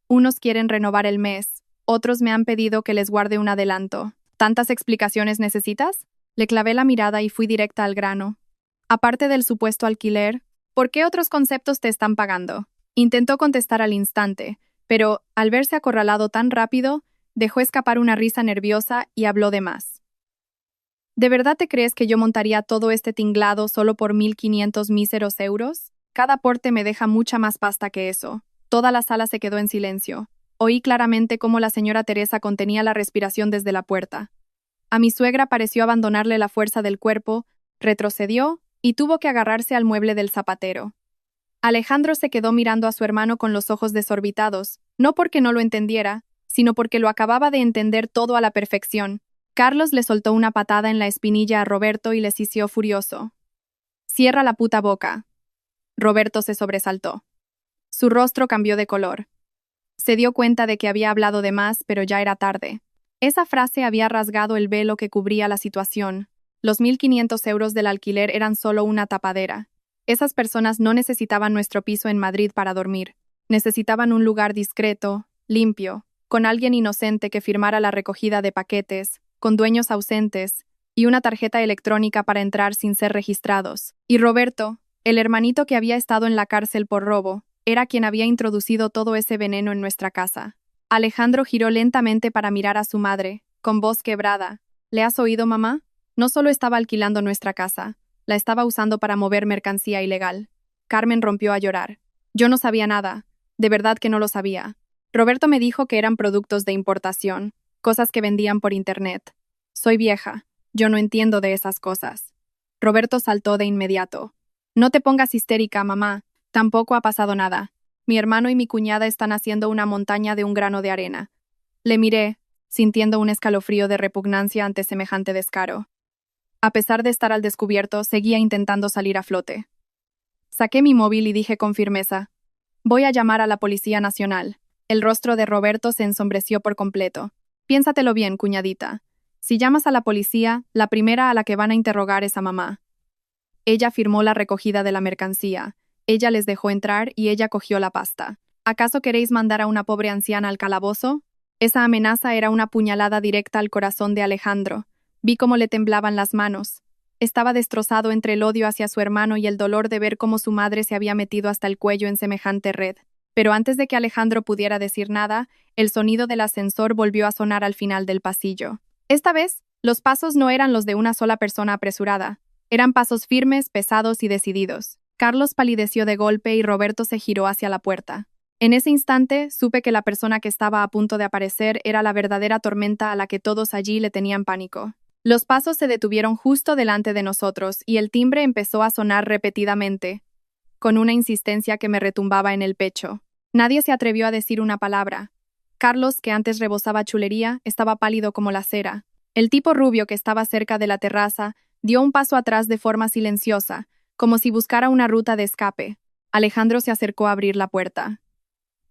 Unos quieren renovar el mes, otros me han pedido que les guarde un adelanto. ¿Tantas explicaciones necesitas? Le clavé la mirada y fui directa al grano. Aparte del supuesto alquiler, ¿por qué otros conceptos te están pagando? Intentó contestar al instante, pero, al verse acorralado tan rápido, dejó escapar una risa nerviosa y habló de más. ¿De verdad te crees que yo montaría todo este tinglado solo por 1.500 míseros euros? Cada porte me deja mucha más pasta que eso. Toda la sala se quedó en silencio. Oí claramente cómo la señora Teresa contenía la respiración desde la puerta. A mi suegra pareció abandonarle la fuerza del cuerpo, retrocedió y tuvo que agarrarse al mueble del zapatero. Alejandro se quedó mirando a su hermano con los ojos desorbitados, no porque no lo entendiera, sino porque lo acababa de entender todo a la perfección. Carlos le soltó una patada en la espinilla a Roberto y le sisió furioso. «Cierra la puta boca». Roberto se sobresaltó. Su rostro cambió de color. Se dio cuenta de que había hablado de más, pero ya era tarde. Esa frase había rasgado el velo que cubría la situación. Los 1.500 euros del alquiler eran solo una tapadera. Esas personas no necesitaban nuestro piso en Madrid para dormir. Necesitaban un lugar discreto, limpio, con alguien inocente que firmara la recogida de paquetes, con dueños ausentes, y una tarjeta electrónica para entrar sin ser registrados. Y Roberto, el hermanito que había estado en la cárcel por robo, era quien había introducido todo ese veneno en nuestra casa. Alejandro giró lentamente para mirar a su madre, con voz quebrada. ¿Le has oído, mamá? No solo estaba alquilando nuestra casa, la estaba usando para mover mercancía ilegal. Carmen rompió a llorar. Yo no sabía nada, de verdad que no lo sabía. Roberto me dijo que eran productos de importación, cosas que vendían por internet. Soy vieja, yo no entiendo de esas cosas. Roberto saltó de inmediato. No te pongas histérica, mamá. Tampoco ha pasado nada. Mi hermano y mi cuñada están haciendo una montaña de un grano de arena. Le miré, sintiendo un escalofrío de repugnancia ante semejante descaro. A pesar de estar al descubierto, seguía intentando salir a flote. Saqué mi móvil y dije con firmeza: «Voy a llamar a la Policía Nacional». El rostro de Roberto se ensombreció por completo. «Piénsatelo bien, cuñadita. Si llamas a la policía, la primera a la que van a interrogar es a mamá». Ella firmó la recogida de la mercancía. Ella les dejó entrar y ella cogió la pasta. ¿Acaso queréis mandar a una pobre anciana al calabozo? Esa amenaza era una puñalada directa al corazón de Alejandro. Vi cómo le temblaban las manos. Estaba destrozado entre el odio hacia su hermano y el dolor de ver cómo su madre se había metido hasta el cuello en semejante red. Pero antes de que Alejandro pudiera decir nada, el sonido del ascensor volvió a sonar al final del pasillo. Esta vez, los pasos no eran los de una sola persona apresurada. Eran pasos firmes, pesados y decididos. Carlos palideció de golpe y Roberto se giró hacia la puerta. En ese instante, supe que la persona que estaba a punto de aparecer era la verdadera tormenta a la que todos allí le tenían pánico. Los pasos se detuvieron justo delante de nosotros y el timbre empezó a sonar repetidamente, con una insistencia que me retumbaba en el pecho. Nadie se atrevió a decir una palabra. Carlos, que antes rebosaba chulería, estaba pálido como la cera. El tipo rubio que estaba cerca de la terraza dio un paso atrás de forma silenciosa, como si buscara una ruta de escape. Alejandro se acercó a abrir la puerta.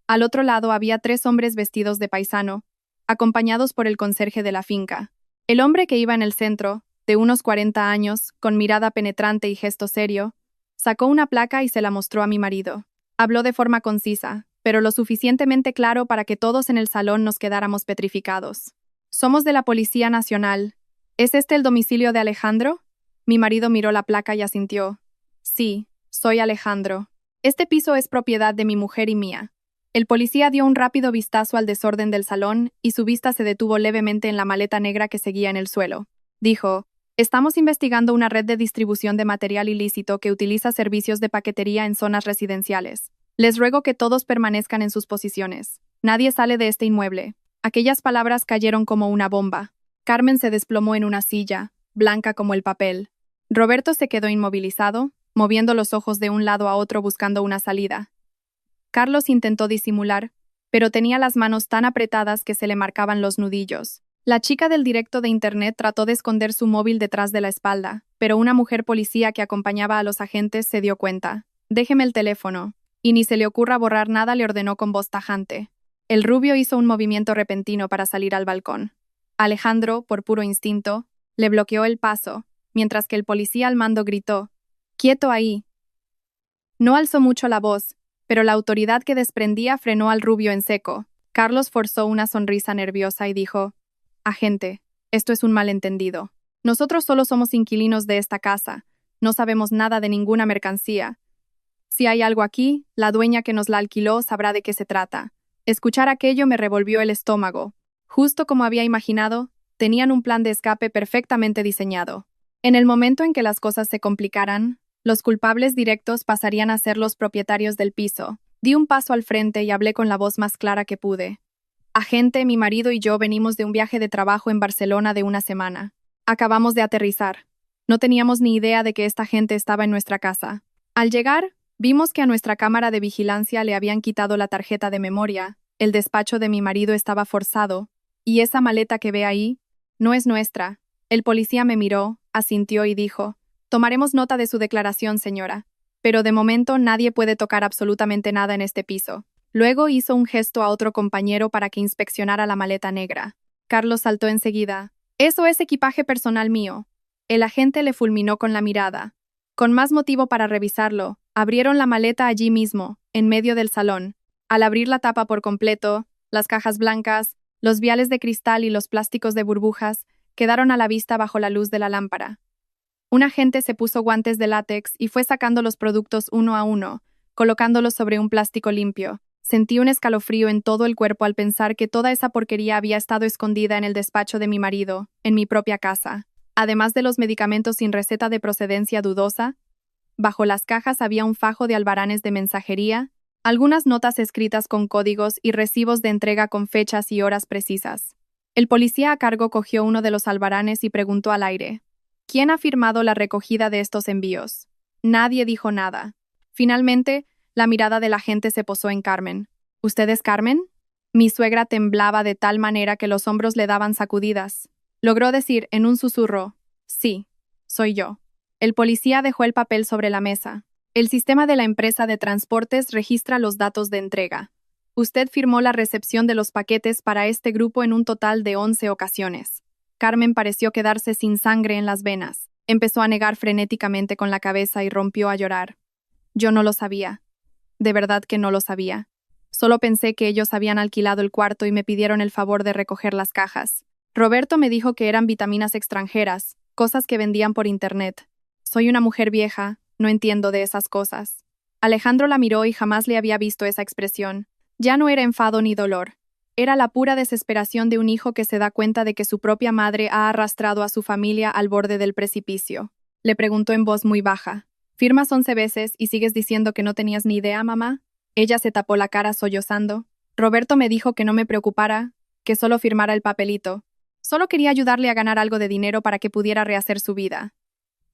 Al otro lado había 3 hombres vestidos de paisano, acompañados por el conserje de la finca. El hombre que iba en el centro, de unos 40 años, con mirada penetrante y gesto serio, sacó una placa y se la mostró a mi marido. Habló de forma concisa, pero lo suficientemente claro para que todos en el salón nos quedáramos petrificados. Somos de la Policía Nacional. ¿Es este el domicilio de Alejandro? Mi marido miró la placa y asintió. Sí, soy Alejandro. Este piso es propiedad de mi mujer y mía. El policía dio un rápido vistazo al desorden del salón y su vista se detuvo levemente en la maleta negra que seguía en el suelo. Dijo, estamos investigando una red de distribución de material ilícito que utiliza servicios de paquetería en zonas residenciales. Les ruego que todos permanezcan en sus posiciones. Nadie sale de este inmueble. Aquellas palabras cayeron como una bomba. Carmen se desplomó en una silla, blanca como el papel. Roberto se quedó inmovilizado, moviendo los ojos de un lado a otro buscando una salida. Carlos intentó disimular, pero tenía las manos tan apretadas que se le marcaban los nudillos. La chica del directo de internet trató de esconder su móvil detrás de la espalda, pero una mujer policía que acompañaba a los agentes se dio cuenta. Déjeme el teléfono. Y ni se le ocurra borrar nada, le ordenó con voz tajante. El rubio hizo un movimiento repentino para salir al balcón. Alejandro, por puro instinto, le bloqueó el paso, mientras que el policía al mando gritó, «¡Quieto ahí!». No alzó mucho la voz, pero la autoridad que desprendía frenó al rubio en seco. Carlos forzó una sonrisa nerviosa y dijo, «Agente, esto es un malentendido. Nosotros solo somos inquilinos de esta casa. No sabemos nada de ninguna mercancía. Si hay algo aquí, la dueña que nos la alquiló sabrá de qué se trata». Escuchar aquello me revolvió el estómago. Justo como había imaginado, tenían un plan de escape perfectamente diseñado. En el momento en que las cosas se complicaran, los culpables directos pasarían a ser los propietarios del piso. Di un paso al frente y hablé con la voz más clara que pude. Agente, mi marido y yo venimos de un viaje de trabajo en Barcelona de una semana. Acabamos de aterrizar. No teníamos ni idea de que esta gente estaba en nuestra casa. Al llegar, vimos que a nuestra cámara de vigilancia le habían quitado la tarjeta de memoria, el despacho de mi marido estaba forzado, y esa maleta que ve ahí no es nuestra. El policía me miró, asintió y dijo, «Tomaremos nota de su declaración, señora, pero de momento nadie puede tocar absolutamente nada en este piso». Luego hizo un gesto a otro compañero para que inspeccionara la maleta negra. Carlos saltó enseguida. «Eso es equipaje personal mío». El agente le fulminó con la mirada. Con más motivo para revisarlo, abrieron la maleta allí mismo, en medio del salón. Al abrir la tapa por completo, las cajas blancas, los viales de cristal y los plásticos de burbujas quedaron a la vista bajo la luz de la lámpara. Un agente se puso guantes de látex y fue sacando los productos uno a uno, colocándolos sobre un plástico limpio. Sentí un escalofrío en todo el cuerpo al pensar que toda esa porquería había estado escondida en el despacho de mi marido, en mi propia casa. Además de los medicamentos sin receta de procedencia dudosa, bajo las cajas había un fajo de albaranes de mensajería, algunas notas escritas con códigos y recibos de entrega con fechas y horas precisas. El policía a cargo cogió uno de los albaranes y preguntó al aire, «¿Quién ha firmado la recogida de estos envíos?». Nadie dijo nada. Finalmente, la mirada del agente se posó en Carmen. «¿Usted es Carmen?». Mi suegra temblaba de tal manera que los hombros le daban sacudidas. Logró decir en un susurro, «Sí, soy yo». El policía dejó el papel sobre la mesa. «El sistema de la empresa de transportes registra los datos de entrega. Usted firmó la recepción de los paquetes para este grupo en un total de 11 ocasiones». Carmen pareció quedarse sin sangre en las venas. Empezó a negar frenéticamente con la cabeza y rompió a llorar. Yo no lo sabía. De verdad que no lo sabía. Solo pensé que ellos habían alquilado el cuarto y me pidieron el favor de recoger las cajas. Roberto me dijo que eran vitaminas extranjeras, cosas que vendían por internet. Soy una mujer vieja, no entiendo de esas cosas. Alejandro la miró y jamás le había visto esa expresión. Ya no era enfado ni dolor. Era la pura desesperación de un hijo que se da cuenta de que su propia madre ha arrastrado a su familia al borde del precipicio. Le preguntó en voz muy baja, «¿Firmas 11 veces y sigues diciendo que no tenías ni idea, mamá?». Ella se tapó la cara sollozando. Roberto me dijo que no me preocupara, que solo firmara el papelito. Solo quería ayudarle a ganar algo de dinero para que pudiera rehacer su vida.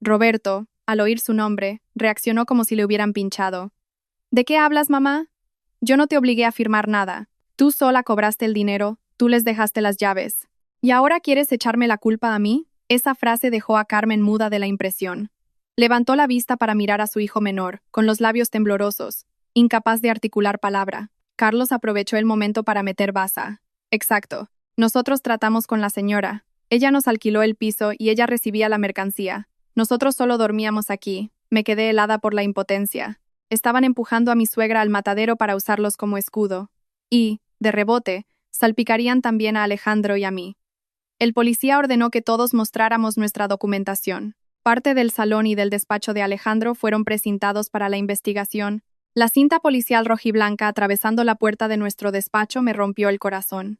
Roberto, al oír su nombre, reaccionó como si le hubieran pinchado. «¿De qué hablas, mamá? Yo no te obligué a firmar nada. Tú sola cobraste el dinero, tú les dejaste las llaves. ¿Y ahora quieres echarme la culpa a mí?». Esa frase dejó a Carmen muda de la impresión. Levantó la vista para mirar a su hijo menor, con los labios temblorosos, incapaz de articular palabra. Carlos aprovechó el momento para meter baza. «Exacto. Nosotros tratamos con la señora. Ella nos alquiló el piso y ella recibía la mercancía. Nosotros solo dormíamos aquí». Me quedé helada por la impotencia. Estaban empujando a mi suegra al matadero para usarlos como escudo. Y, de rebote, salpicarían también a Alejandro y a mí. El policía ordenó que todos mostráramos nuestra documentación. Parte del salón y del despacho de Alejandro fueron precintados para la investigación. La cinta policial rojiblanca atravesando la puerta de nuestro despacho me rompió el corazón.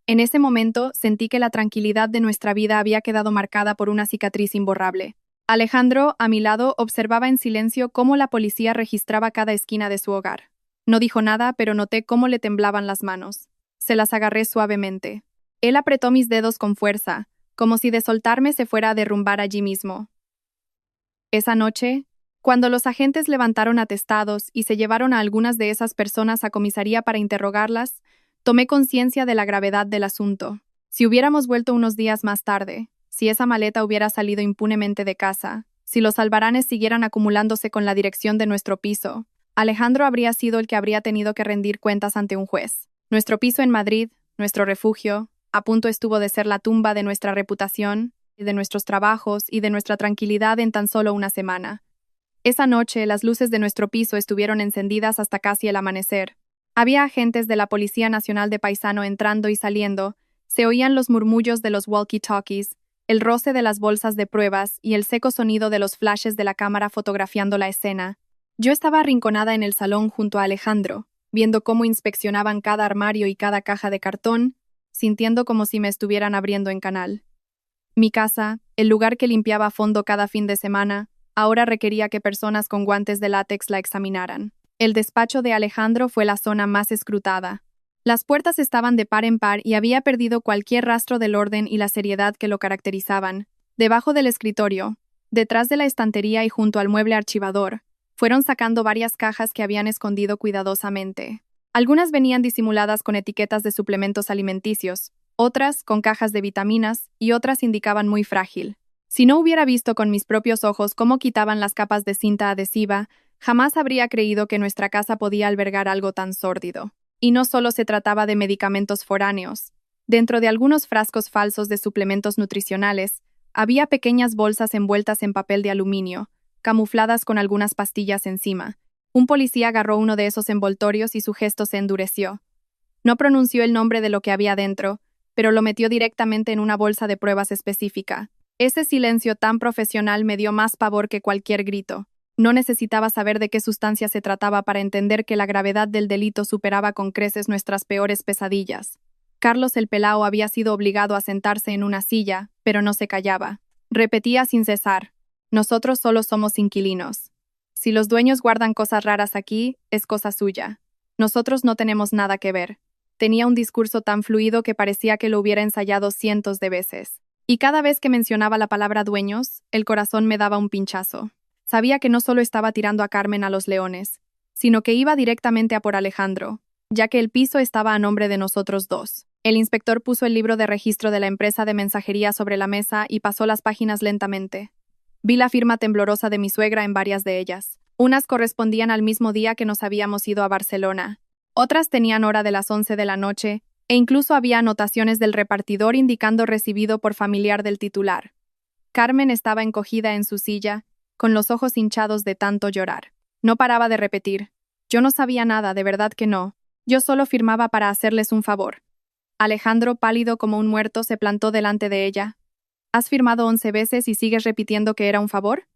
En ese momento sentí que la tranquilidad de nuestra vida había quedado marcada por una cicatriz imborrable. Alejandro, a mi lado, observaba en silencio cómo la policía registraba cada esquina de su hogar. No dijo nada, pero noté cómo le temblaban las manos. Se las agarré suavemente. Él apretó mis dedos con fuerza, como si de soltarme se fuera a derrumbar allí mismo. Esa noche, cuando los agentes levantaron atestados y se llevaron a algunas de esas personas a comisaría para interrogarlas, tomé conciencia de la gravedad del asunto. Si hubiéramos vuelto unos días más tarde, si esa maleta hubiera salido impunemente de casa, si los albaranes siguieran acumulándose con la dirección de nuestro piso, Alejandro habría sido el que habría tenido que rendir cuentas ante un juez. Nuestro piso en Madrid, nuestro refugio, a punto estuvo de ser la tumba de nuestra reputación, de nuestros trabajos y de nuestra tranquilidad en tan solo una semana. Esa noche, las luces de nuestro piso estuvieron encendidas hasta casi el amanecer. Había agentes de la Policía Nacional de Paisano entrando y saliendo, se oían los murmullos de los walkie-talkies, el roce de las bolsas de pruebas y el seco sonido de los flashes de la cámara fotografiando la escena. Yo estaba arrinconada en el salón junto a Alejandro, viendo cómo inspeccionaban cada armario y cada caja de cartón, sintiendo como si me estuvieran abriendo en canal. Mi casa, el lugar que limpiaba a fondo cada fin de semana, ahora requería que personas con guantes de látex la examinaran. El despacho de Alejandro fue la zona más escrutada. Las puertas estaban de par en par y había perdido cualquier rastro del orden y la seriedad que lo caracterizaban. Debajo del escritorio, detrás de la estantería y junto al mueble archivador, fueron sacando varias cajas que habían escondido cuidadosamente. Algunas venían disimuladas con etiquetas de suplementos alimenticios, otras con cajas de vitaminas y otras indicaban muy frágil. Si no hubiera visto con mis propios ojos cómo quitaban las capas de cinta adhesiva, jamás habría creído que nuestra casa podía albergar algo tan sórdido. Y no solo se trataba de medicamentos foráneos. Dentro de algunos frascos falsos de suplementos nutricionales, había pequeñas bolsas envueltas en papel de aluminio, camufladas con algunas pastillas encima. Un policía agarró uno de esos envoltorios y su gesto se endureció. No pronunció el nombre de lo que había dentro, pero lo metió directamente en una bolsa de pruebas específica. Ese silencio tan profesional me dio más pavor que cualquier grito. No necesitaba saber de qué sustancia se trataba para entender que la gravedad del delito superaba con creces nuestras peores pesadillas. Carlos el Pelao había sido obligado a sentarse en una silla, pero no se callaba. Repetía sin cesar: nosotros solo somos inquilinos. Si los dueños guardan cosas raras aquí, es cosa suya. Nosotros no tenemos nada que ver. Tenía un discurso tan fluido que parecía que lo hubiera ensayado cientos de veces. Y cada vez que mencionaba la palabra dueños, el corazón me daba un pinchazo. Sabía que no solo estaba tirando a Carmen a los leones, sino que iba directamente a por Alejandro, ya que el piso estaba a nombre de nosotros dos. El inspector puso el libro de registro de la empresa de mensajería sobre la mesa y pasó las páginas lentamente. Vi la firma temblorosa de mi suegra en varias de ellas. Unas correspondían al mismo día que nos habíamos ido a Barcelona. Otras tenían hora de las 11 de la noche, e incluso había anotaciones del repartidor indicando recibido por familiar del titular. Carmen estaba encogida en su silla, con los ojos hinchados de tanto llorar. No paraba de repetir: yo no sabía nada, de verdad que no. Yo solo firmaba para hacerles un favor. Alejandro, pálido como un muerto, se plantó delante de ella. ¿Has firmado 11 veces y sigues repitiendo que era un favor?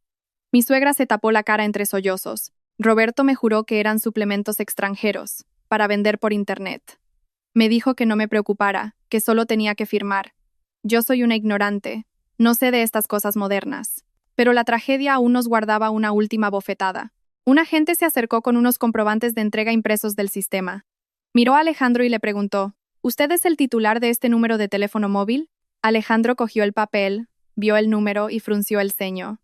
Mi suegra se tapó la cara entre sollozos. Roberto me juró que eran suplementos extranjeros, para vender por internet. Me dijo que no me preocupara, que solo tenía que firmar. Yo soy una ignorante, no sé de estas cosas modernas. Pero la tragedia aún nos guardaba una última bofetada. Un agente se acercó con unos comprobantes de entrega impresos del sistema. Miró a Alejandro y le preguntó: ¿usted es el titular de este número de teléfono móvil? Alejandro cogió el papel, vio el número y frunció el ceño.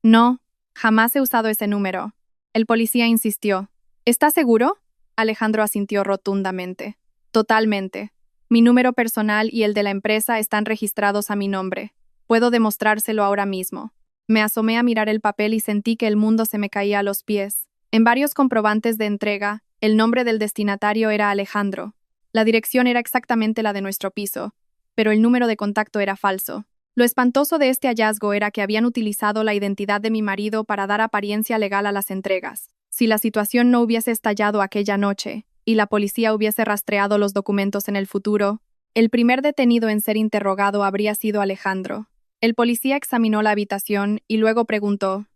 No, jamás he usado ese número. El policía insistió. ¿Estás seguro? Alejandro asintió rotundamente. Totalmente. Mi número personal y el de la empresa están registrados a mi nombre. Puedo demostrárselo ahora mismo. Me asomé a mirar el papel y sentí que el mundo se me caía a los pies. En varios comprobantes de entrega, el nombre del destinatario era Alejandro. La dirección era exactamente la de nuestro piso, pero el número de contacto era falso. Lo espantoso de este hallazgo era que habían utilizado la identidad de mi marido para dar apariencia legal a las entregas. Si la situación no hubiese estallado aquella noche, y la policía hubiese rastreado los documentos en el futuro, El primer detenido en ser interrogado habría sido Alejandro. El policía examinó la habitación y luego preguntó: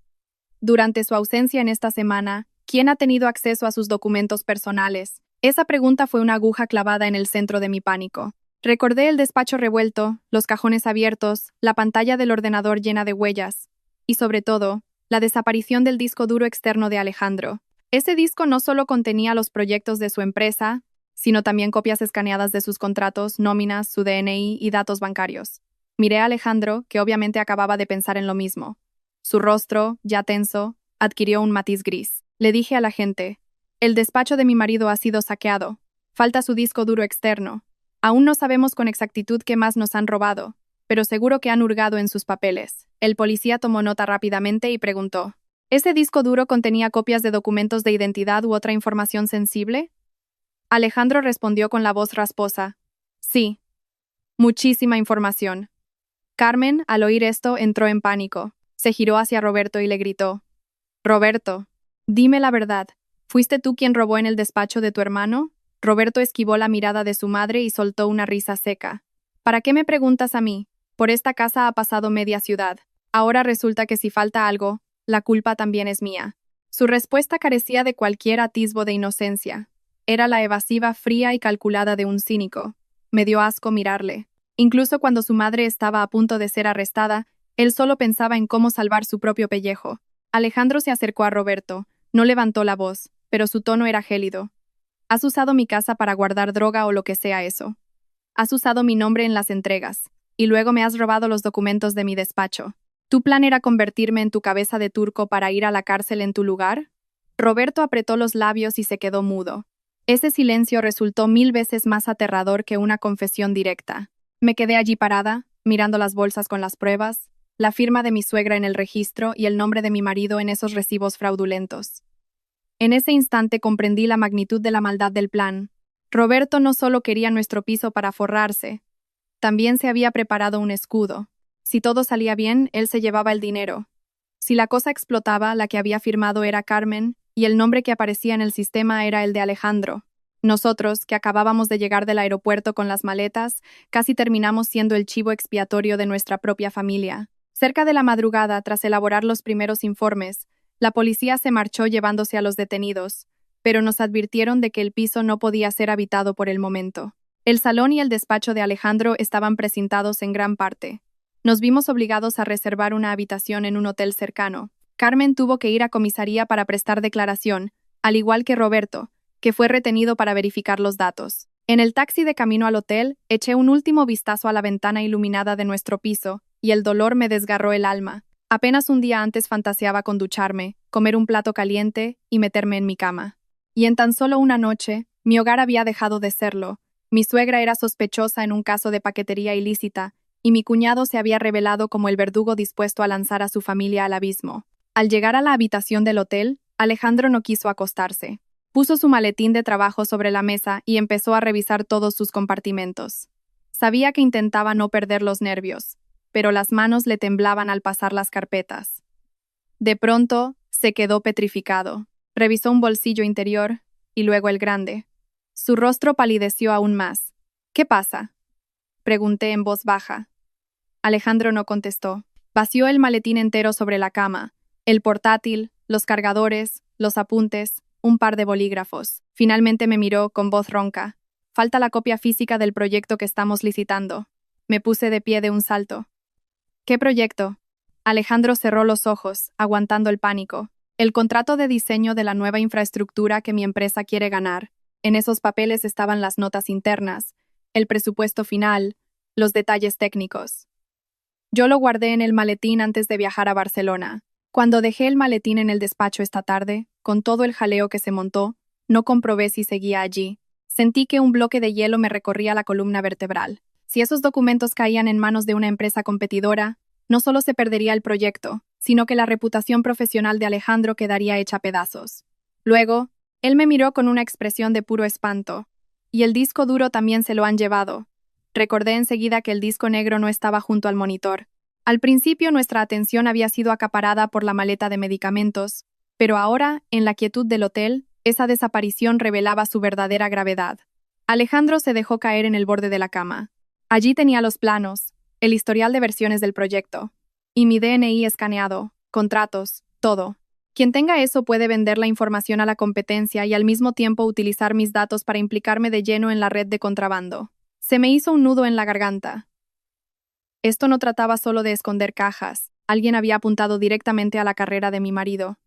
durante su ausencia en esta semana, ¿quién ha tenido acceso a sus documentos personales? Esa pregunta fue una aguja clavada en el centro de mi pánico. Recordé el despacho revuelto, los cajones abiertos, la pantalla del ordenador llena de huellas, y sobre todo, la desaparición del disco duro externo de Alejandro. Ese disco no solo contenía los proyectos de su empresa, sino también copias escaneadas de sus contratos, nóminas, su DNI y datos bancarios. Miré a Alejandro, que obviamente acababa de pensar en lo mismo. Su rostro, ya tenso, adquirió un matiz gris. Le dije a la gente: el despacho de mi marido ha sido saqueado. Falta su disco duro externo. Aún no sabemos con exactitud qué más nos han robado, pero seguro que han hurgado en sus papeles. El policía tomó nota rápidamente y preguntó: ¿ese disco duro contenía copias de documentos de identidad u otra información sensible? Alejandro respondió con la voz rasposa: sí, muchísima información. Carmen, al oír esto, entró en pánico. Se giró hacia Roberto y le gritó: Roberto, dime la verdad. ¿Fuiste tú quien robó en el despacho de tu hermano? Roberto esquivó la mirada de su madre y soltó una risa seca. ¿Para qué me preguntas a mí? Por esta casa ha pasado media ciudad. Ahora resulta que si falta algo, la culpa también es mía. Su respuesta carecía de cualquier atisbo de inocencia. Era la evasiva fría y calculada de un cínico. Me dio asco mirarle. Incluso cuando su madre estaba a punto de ser arrestada, él solo pensaba en cómo salvar su propio pellejo. Alejandro se acercó a Roberto. No levantó la voz, pero su tono era gélido. Has usado mi casa para guardar droga o lo que sea eso. Has usado mi nombre en las entregas, y luego me has robado los documentos de mi despacho. ¿Tu plan era convertirme en tu cabeza de turco para ir a la cárcel en tu lugar? Roberto apretó los labios y se quedó mudo. Ese silencio resultó 1000 veces más aterrador que una confesión directa. Me quedé allí parada, mirando las bolsas con las pruebas, la firma de mi suegra en el registro y el nombre de mi marido en esos recibos fraudulentos. En ese instante comprendí la magnitud de la maldad del plan. Roberto no solo quería nuestro piso para forrarse, también se había preparado un escudo. Si todo salía bien, él se llevaba el dinero. Si la cosa explotaba, la que había firmado era Carmen, y el nombre que aparecía en el sistema era el de Alejandro. Nosotros, que acabábamos de llegar del aeropuerto con las maletas, casi terminamos siendo el chivo expiatorio de nuestra propia familia. Cerca de la madrugada, tras elaborar los primeros informes, la policía se marchó llevándose a los detenidos, pero nos advirtieron de que el piso no podía ser habitado por el momento. El salón y el despacho de Alejandro estaban precintados en gran parte. Nos vimos obligados a reservar una habitación en un hotel cercano. Carmen tuvo que ir a comisaría para prestar declaración, al igual que Roberto, que fue retenido para verificar los datos. En el taxi de camino al hotel, eché un último vistazo a la ventana iluminada de nuestro piso, y el dolor me desgarró el alma. Apenas un día antes fantaseaba con ducharme, comer un plato caliente y meterme en mi cama. Y en tan solo una noche, mi hogar había dejado de serlo. Mi suegra era sospechosa en un caso de paquetería ilícita, y mi cuñado se había revelado como el verdugo dispuesto a lanzar a su familia al abismo. Al llegar a la habitación del hotel, Alejandro no quiso acostarse. Puso su maletín de trabajo sobre la mesa y empezó a revisar todos sus compartimentos. Sabía que intentaba no perder los nervios, pero las manos le temblaban al pasar las carpetas. De pronto, se quedó petrificado. Revisó un bolsillo interior y luego el grande. Su rostro palideció aún más. ¿Qué pasa?, pregunté en voz baja. Alejandro no contestó. Vació el maletín entero sobre la cama, el portátil, los cargadores, los apuntes, un par de bolígrafos. Finalmente me miró con voz ronca. Falta la copia física del proyecto que estamos licitando. Me puse de pie de un salto. ¿Qué proyecto? Alejandro cerró los ojos, aguantando el pánico. El contrato de diseño de la nueva infraestructura que mi empresa quiere ganar. En esos papeles estaban las notas internas, el presupuesto final, los detalles técnicos. Yo lo guardé en el maletín antes de viajar a Barcelona. Cuando dejé el maletín en el despacho esta tarde, con todo el jaleo que se montó, no comprobé si seguía allí. Sentí que un bloque de hielo me recorría la columna vertebral. Si esos documentos caían en manos de una empresa competidora, no solo se perdería el proyecto, sino que la reputación profesional de Alejandro quedaría hecha pedazos. Luego, él me miró con una expresión de puro espanto. Y el disco duro también se lo han llevado. Recordé enseguida que el disco negro no estaba junto al monitor. Al principio nuestra atención había sido acaparada por la maleta de medicamentos, pero ahora, en la quietud del hotel, esa desaparición revelaba su verdadera gravedad. Alejandro se dejó caer en el borde de la cama. Allí tenía los planos, el historial de versiones del proyecto, y mi DNI escaneado, contratos, todo. Quien tenga eso puede vender la información a la competencia y al mismo tiempo utilizar mis datos para implicarme de lleno en la red de contrabando. Se me hizo un nudo en la garganta. Esto no trataba solo de esconder cajas. Alguien había apuntado directamente a la carrera de mi marido.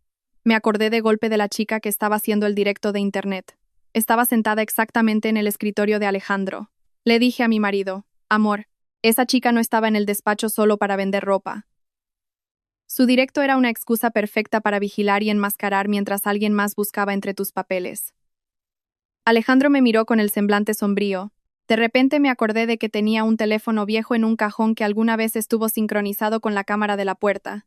Me acordé de golpe de la chica que estaba haciendo el directo de internet. Estaba sentada exactamente en el escritorio de Alejandro. Le dije a mi marido, amor, esa chica no estaba en el despacho solo para vender ropa. Su directo era una excusa perfecta para vigilar y enmascarar mientras alguien más buscaba entre tus papeles. Alejandro me miró con el semblante sombrío. De repente me acordé de que tenía un teléfono viejo en un cajón que alguna vez estuvo sincronizado con la cámara de la puerta.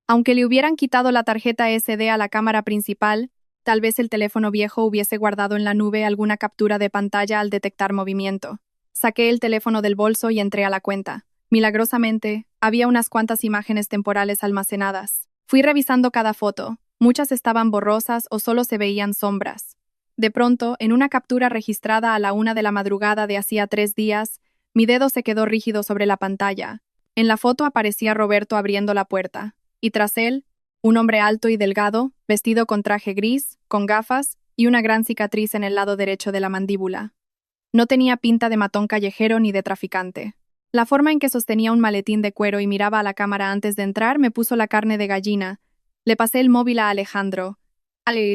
Aunque le hubieran quitado la tarjeta SD a la cámara principal, tal vez el teléfono viejo hubiese guardado en la nube alguna captura de pantalla al detectar movimiento. Saqué el teléfono del bolso y entré a la cuenta. Milagrosamente, había unas cuantas imágenes temporales almacenadas. Fui revisando cada foto. Muchas estaban borrosas o solo se veían sombras. De pronto, en una captura registrada a la 1 de la madrugada de hacía 3 días, mi dedo se quedó rígido sobre la pantalla. En la foto aparecía Roberto abriendo la puerta, y tras él, un hombre alto y delgado, vestido con traje gris, con gafas y una gran cicatriz en el lado derecho de la mandíbula. No tenía pinta de matón callejero ni de traficante. La forma en que sostenía un maletín de cuero y miraba a la cámara antes de entrar me puso la carne de gallina. Le pasé el móvil a Alejandro.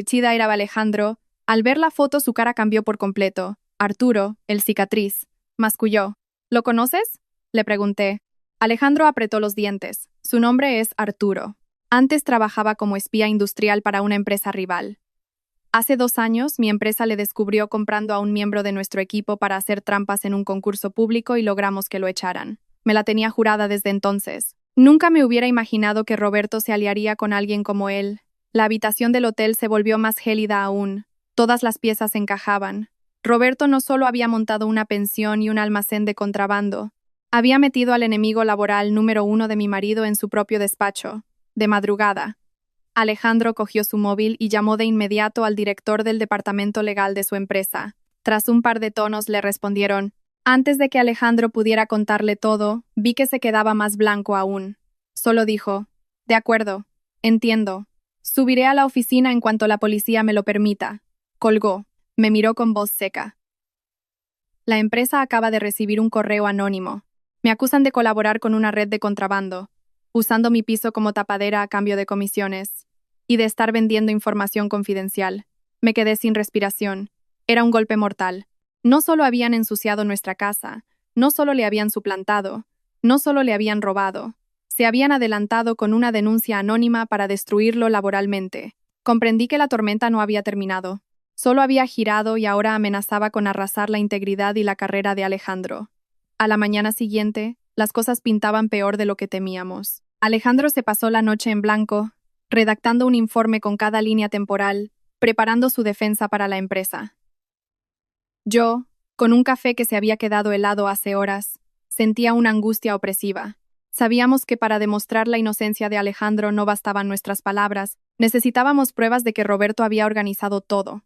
Chida era Alejandro. Al ver la foto su cara cambió por completo. Arturo, el cicatriz, masculló. ¿Lo conoces? Le pregunté. Alejandro apretó los dientes. Su nombre es Arturo. Antes trabajaba como espía industrial para una empresa rival. Hace 2 años, mi empresa le descubrió comprando a un miembro de nuestro equipo para hacer trampas en un concurso público y logramos que lo echaran. Me la tenía jurada desde entonces. Nunca me hubiera imaginado que Roberto se aliaría con alguien como él. La habitación del hotel se volvió más gélida aún. Todas las piezas encajaban. Roberto no solo había montado una pensión y un almacén de contrabando, había metido al enemigo laboral número 1 de mi marido en su propio despacho. De madrugada, Alejandro cogió su móvil y llamó de inmediato al director del departamento legal de su empresa. Tras un par de tonos le respondieron. Antes de que Alejandro pudiera contarle todo, vi que se quedaba más blanco aún. Solo dijo, de acuerdo, entiendo. Subiré a la oficina en cuanto la policía me lo permita. Colgó. Me miró con voz seca. La empresa acaba de recibir un correo anónimo. Me acusan de colaborar con una red de contrabando, usando mi piso como tapadera a cambio de comisiones, y de estar vendiendo información confidencial. Me quedé sin respiración. Era un golpe mortal. No solo habían ensuciado nuestra casa, no solo le habían suplantado, no solo le habían robado, se habían adelantado con una denuncia anónima para destruirlo laboralmente. Comprendí que la tormenta no había terminado. Solo había girado y ahora amenazaba con arrasar la integridad y la carrera de Alejandro. A la mañana siguiente, las cosas pintaban peor de lo que temíamos. Alejandro se pasó la noche en blanco, redactando un informe con cada línea temporal, preparando su defensa para la empresa. Yo, con un café que se había quedado helado hace horas, sentía una angustia opresiva. Sabíamos que para demostrar la inocencia de Alejandro no bastaban nuestras palabras, necesitábamos pruebas de que Roberto había organizado todo,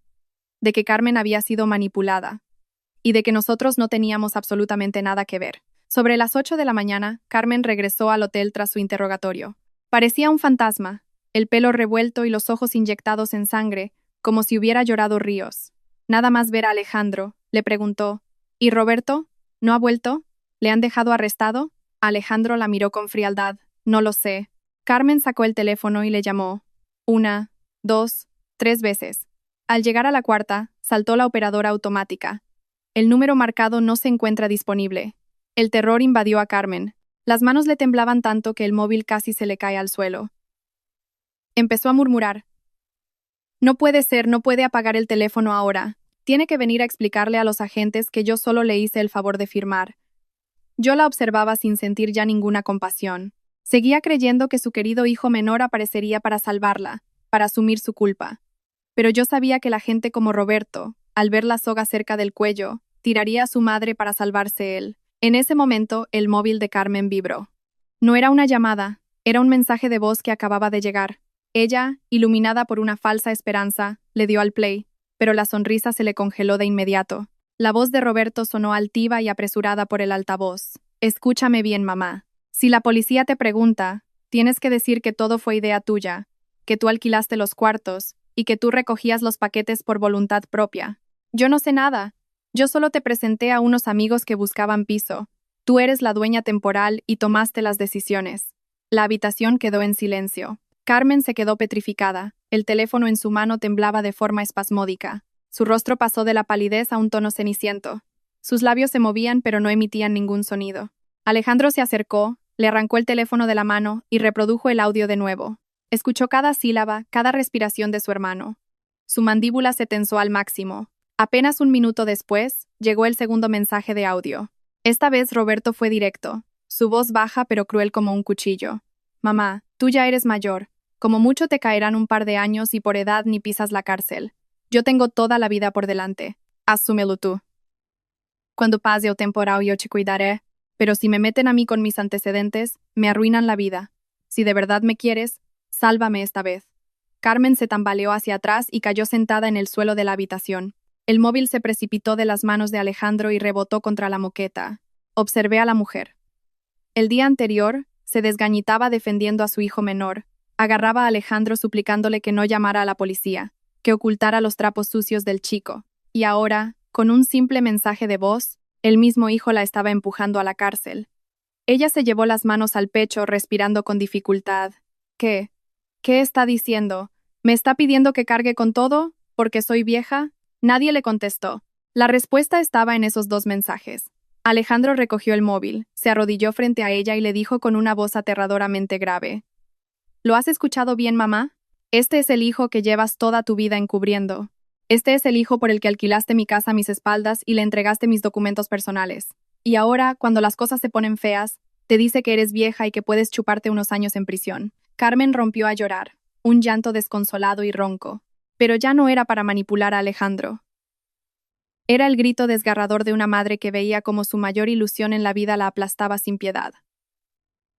de que Carmen había sido manipulada, y de que nosotros no teníamos absolutamente nada que ver. Sobre las 8 de la mañana, Carmen regresó al hotel tras su interrogatorio. Parecía un fantasma, el pelo revuelto y los ojos inyectados en sangre, como si hubiera llorado ríos. Nada más ver a Alejandro, le preguntó. ¿Y Roberto? ¿No ha vuelto? ¿Le han dejado arrestado? Alejandro la miró con frialdad. No lo sé. Carmen sacó el teléfono y le llamó. 1, 2, 3 veces. Al llegar a la cuarta, saltó la operadora automática. El número marcado no se encuentra disponible. El terror invadió a Carmen. Las manos le temblaban tanto que el móvil casi se le cae al suelo. Empezó a murmurar. No puede ser, no puede apagar el teléfono ahora. Tiene que venir a explicarle a los agentes que yo solo le hice el favor de firmar. Yo la observaba sin sentir ya ninguna compasión. Seguía creyendo que su querido hijo menor aparecería para salvarla, para asumir su culpa. Pero yo sabía que la gente como Roberto, al ver la soga cerca del cuello, tiraría a su madre para salvarse él. En ese momento, el móvil de Carmen vibró. No era una llamada, era un mensaje de voz que acababa de llegar. Ella, iluminada por una falsa esperanza, le dio al play. pero la sonrisa se le congeló de inmediato. La voz de Roberto sonó altiva y apresurada por el altavoz. Escúchame bien, mamá. Si la policía te pregunta, tienes que decir que todo fue idea tuya, que tú alquilaste los cuartos y que tú recogías los paquetes por voluntad propia. Yo no sé nada. Yo solo te presenté a unos amigos que buscaban piso. Tú eres la dueña temporal y tomaste las decisiones. La habitación quedó en silencio. Carmen se quedó petrificada. El teléfono en su mano temblaba de forma espasmódica. Su rostro pasó de la palidez a un tono ceniciento. Sus labios se movían pero no emitían ningún sonido. Alejandro se acercó, le arrancó el teléfono de la mano y reprodujo el audio de nuevo. Escuchó cada sílaba, cada respiración de su hermano. Su mandíbula se tensó al máximo. Apenas un minuto después, llegó el segundo mensaje de audio. Esta vez Roberto fue directo, su voz baja pero cruel como un cuchillo. Mamá, tú ya eres mayor. Como mucho te caerán un par de años y por edad ni pisas la cárcel. Yo tengo toda la vida por delante. Asúmelo tú. Cuando pase o temporal yo te cuidaré, pero si me meten a mí con mis antecedentes, me arruinan la vida. Si de verdad me quieres, sálvame esta vez. Carmen se tambaleó hacia atrás y cayó sentada en el suelo de la habitación. El móvil se precipitó de las manos de Alejandro y rebotó contra la moqueta. Observé a la mujer. El día anterior, se desgañitaba defendiendo a su hijo menor. Agarraba a Alejandro suplicándole que no llamara a la policía, que ocultara los trapos sucios del chico. Y ahora, con un simple mensaje de voz, el mismo hijo la estaba empujando a la cárcel. Ella se llevó las manos al pecho, respirando con dificultad. ¿Qué? ¿Qué está diciendo? ¿Me está pidiendo que cargue con todo? ¿Porque soy vieja? Nadie le contestó. La respuesta estaba en esos dos mensajes. Alejandro recogió el móvil, se arrodilló frente a ella y le dijo con una voz aterradoramente grave. ¿Lo has escuchado bien, mamá? Este es el hijo que llevas toda tu vida encubriendo. Este es el hijo por el que alquilaste mi casa a mis espaldas y le entregaste mis documentos personales. Y ahora, cuando las cosas se ponen feas, te dice que eres vieja y que puedes chuparte unos años en prisión. Carmen rompió a llorar, un llanto desconsolado y ronco. Pero ya no era para manipular a Alejandro. Era el grito desgarrador de una madre que veía como su mayor ilusión en la vida la aplastaba sin piedad.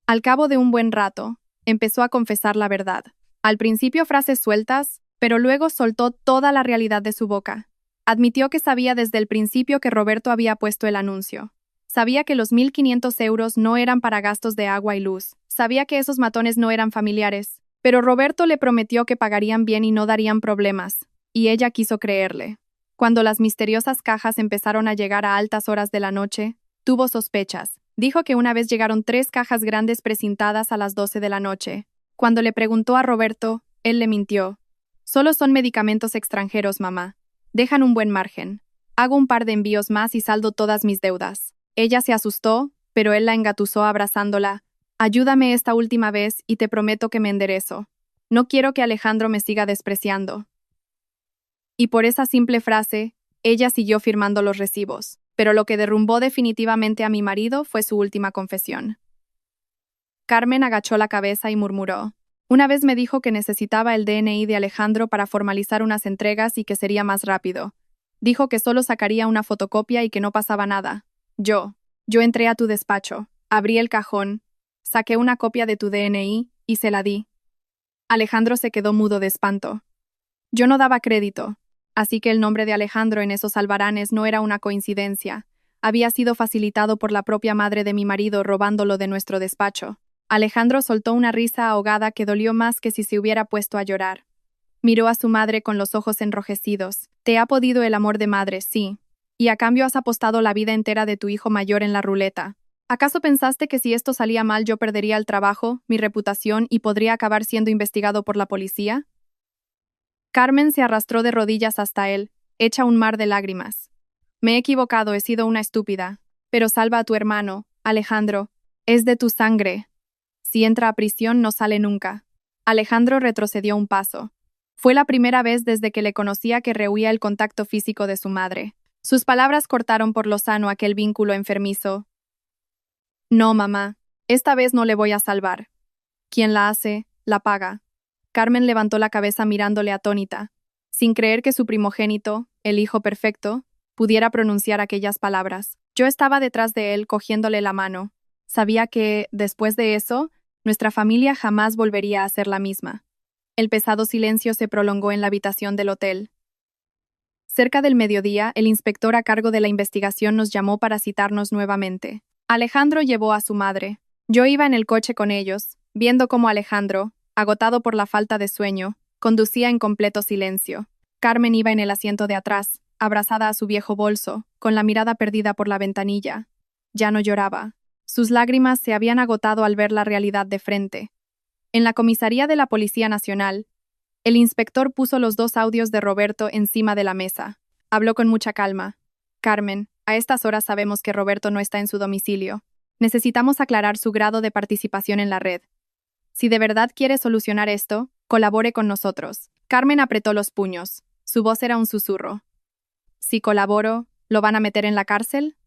Al cabo de un buen rato, empezó a confesar la verdad. Al principio frases sueltas, pero luego soltó toda la realidad de su boca. Admitió que sabía desde el principio que Roberto había puesto el anuncio. Sabía que los 1.500 euros no eran para gastos de agua y luz. Sabía que esos matones no eran familiares. Pero Roberto le prometió que pagarían bien y no darían problemas, y ella quiso creerle. Cuando las misteriosas cajas empezaron a llegar a altas horas de la noche, tuvo sospechas. Dijo que una vez llegaron 3 cajas grandes precintadas a las 12 de la noche. Cuando le preguntó a Roberto, él le mintió. Solo son medicamentos extranjeros, mamá. Dejan un buen margen. Hago un par de envíos más y saldo todas mis deudas. Ella se asustó, pero él la engatusó abrazándola. Ayúdame esta última vez y te prometo que me enderezo. No quiero que Alejandro me siga despreciando. Y por esa simple frase, ella siguió firmando los recibos, pero lo que derrumbó definitivamente a mi marido fue su última confesión. Carmen agachó la cabeza y murmuró. Una vez me dijo que necesitaba el DNI de Alejandro para formalizar unas entregas y que sería más rápido. Dijo que solo sacaría una fotocopia y que no pasaba nada. Yo entré a tu despacho, abrí el cajón, saqué una copia de tu DNI y se la di. Alejandro se quedó mudo de espanto. Yo no daba crédito, así que el nombre de Alejandro en esos albaranes no era una coincidencia. Había sido facilitado por la propia madre de mi marido robándolo de nuestro despacho. Alejandro soltó una risa ahogada que dolió más que si se hubiera puesto a llorar. Miró a su madre con los ojos enrojecidos. Te ha podido el amor de madre, sí. Y a cambio has apostado la vida entera de tu hijo mayor en la ruleta. ¿Acaso pensaste que si esto salía mal yo perdería el trabajo, mi reputación y podría acabar siendo investigado por la policía? Carmen se arrastró de rodillas hasta él, hecha un mar de lágrimas. Me he equivocado, he sido una estúpida. Pero salva a tu hermano, Alejandro. Es de tu sangre. Si entra a prisión no sale nunca. Alejandro retrocedió un paso. Fue la primera vez desde que le conocía que rehuía el contacto físico de su madre. Sus palabras cortaron por lo sano aquel vínculo enfermizo. No, mamá. Esta vez no le voy a salvar. Quien la hace, la paga. Carmen levantó la cabeza mirándole atónita, sin creer que su primogénito, el hijo perfecto, pudiera pronunciar aquellas palabras. Yo estaba detrás de él cogiéndole la mano. Sabía que, después de eso, nuestra familia jamás volvería a ser la misma. El pesado silencio se prolongó en la habitación del hotel. Cerca del mediodía, el inspector a cargo de la investigación nos llamó para citarnos nuevamente. Alejandro llevó a su madre. Yo iba en el coche con ellos, viendo cómo Alejandro, agotado por la falta de sueño, conducía en completo silencio. Carmen iba en el asiento de atrás, abrazada a su viejo bolso, con la mirada perdida por la ventanilla. Ya no lloraba. Sus lágrimas se habían agotado al ver la realidad de frente. En la comisaría de la Policía Nacional, el inspector puso los 2 audios de Roberto encima de la mesa. Habló con mucha calma. Carmen, a estas horas sabemos que Roberto no está en su domicilio. Necesitamos aclarar su grado de participación en la red. Si de verdad quiere solucionar esto, colabore con nosotros. Carmen apretó los puños. Su voz era un susurro. Si colaboro, ¿lo van a meter en la cárcel?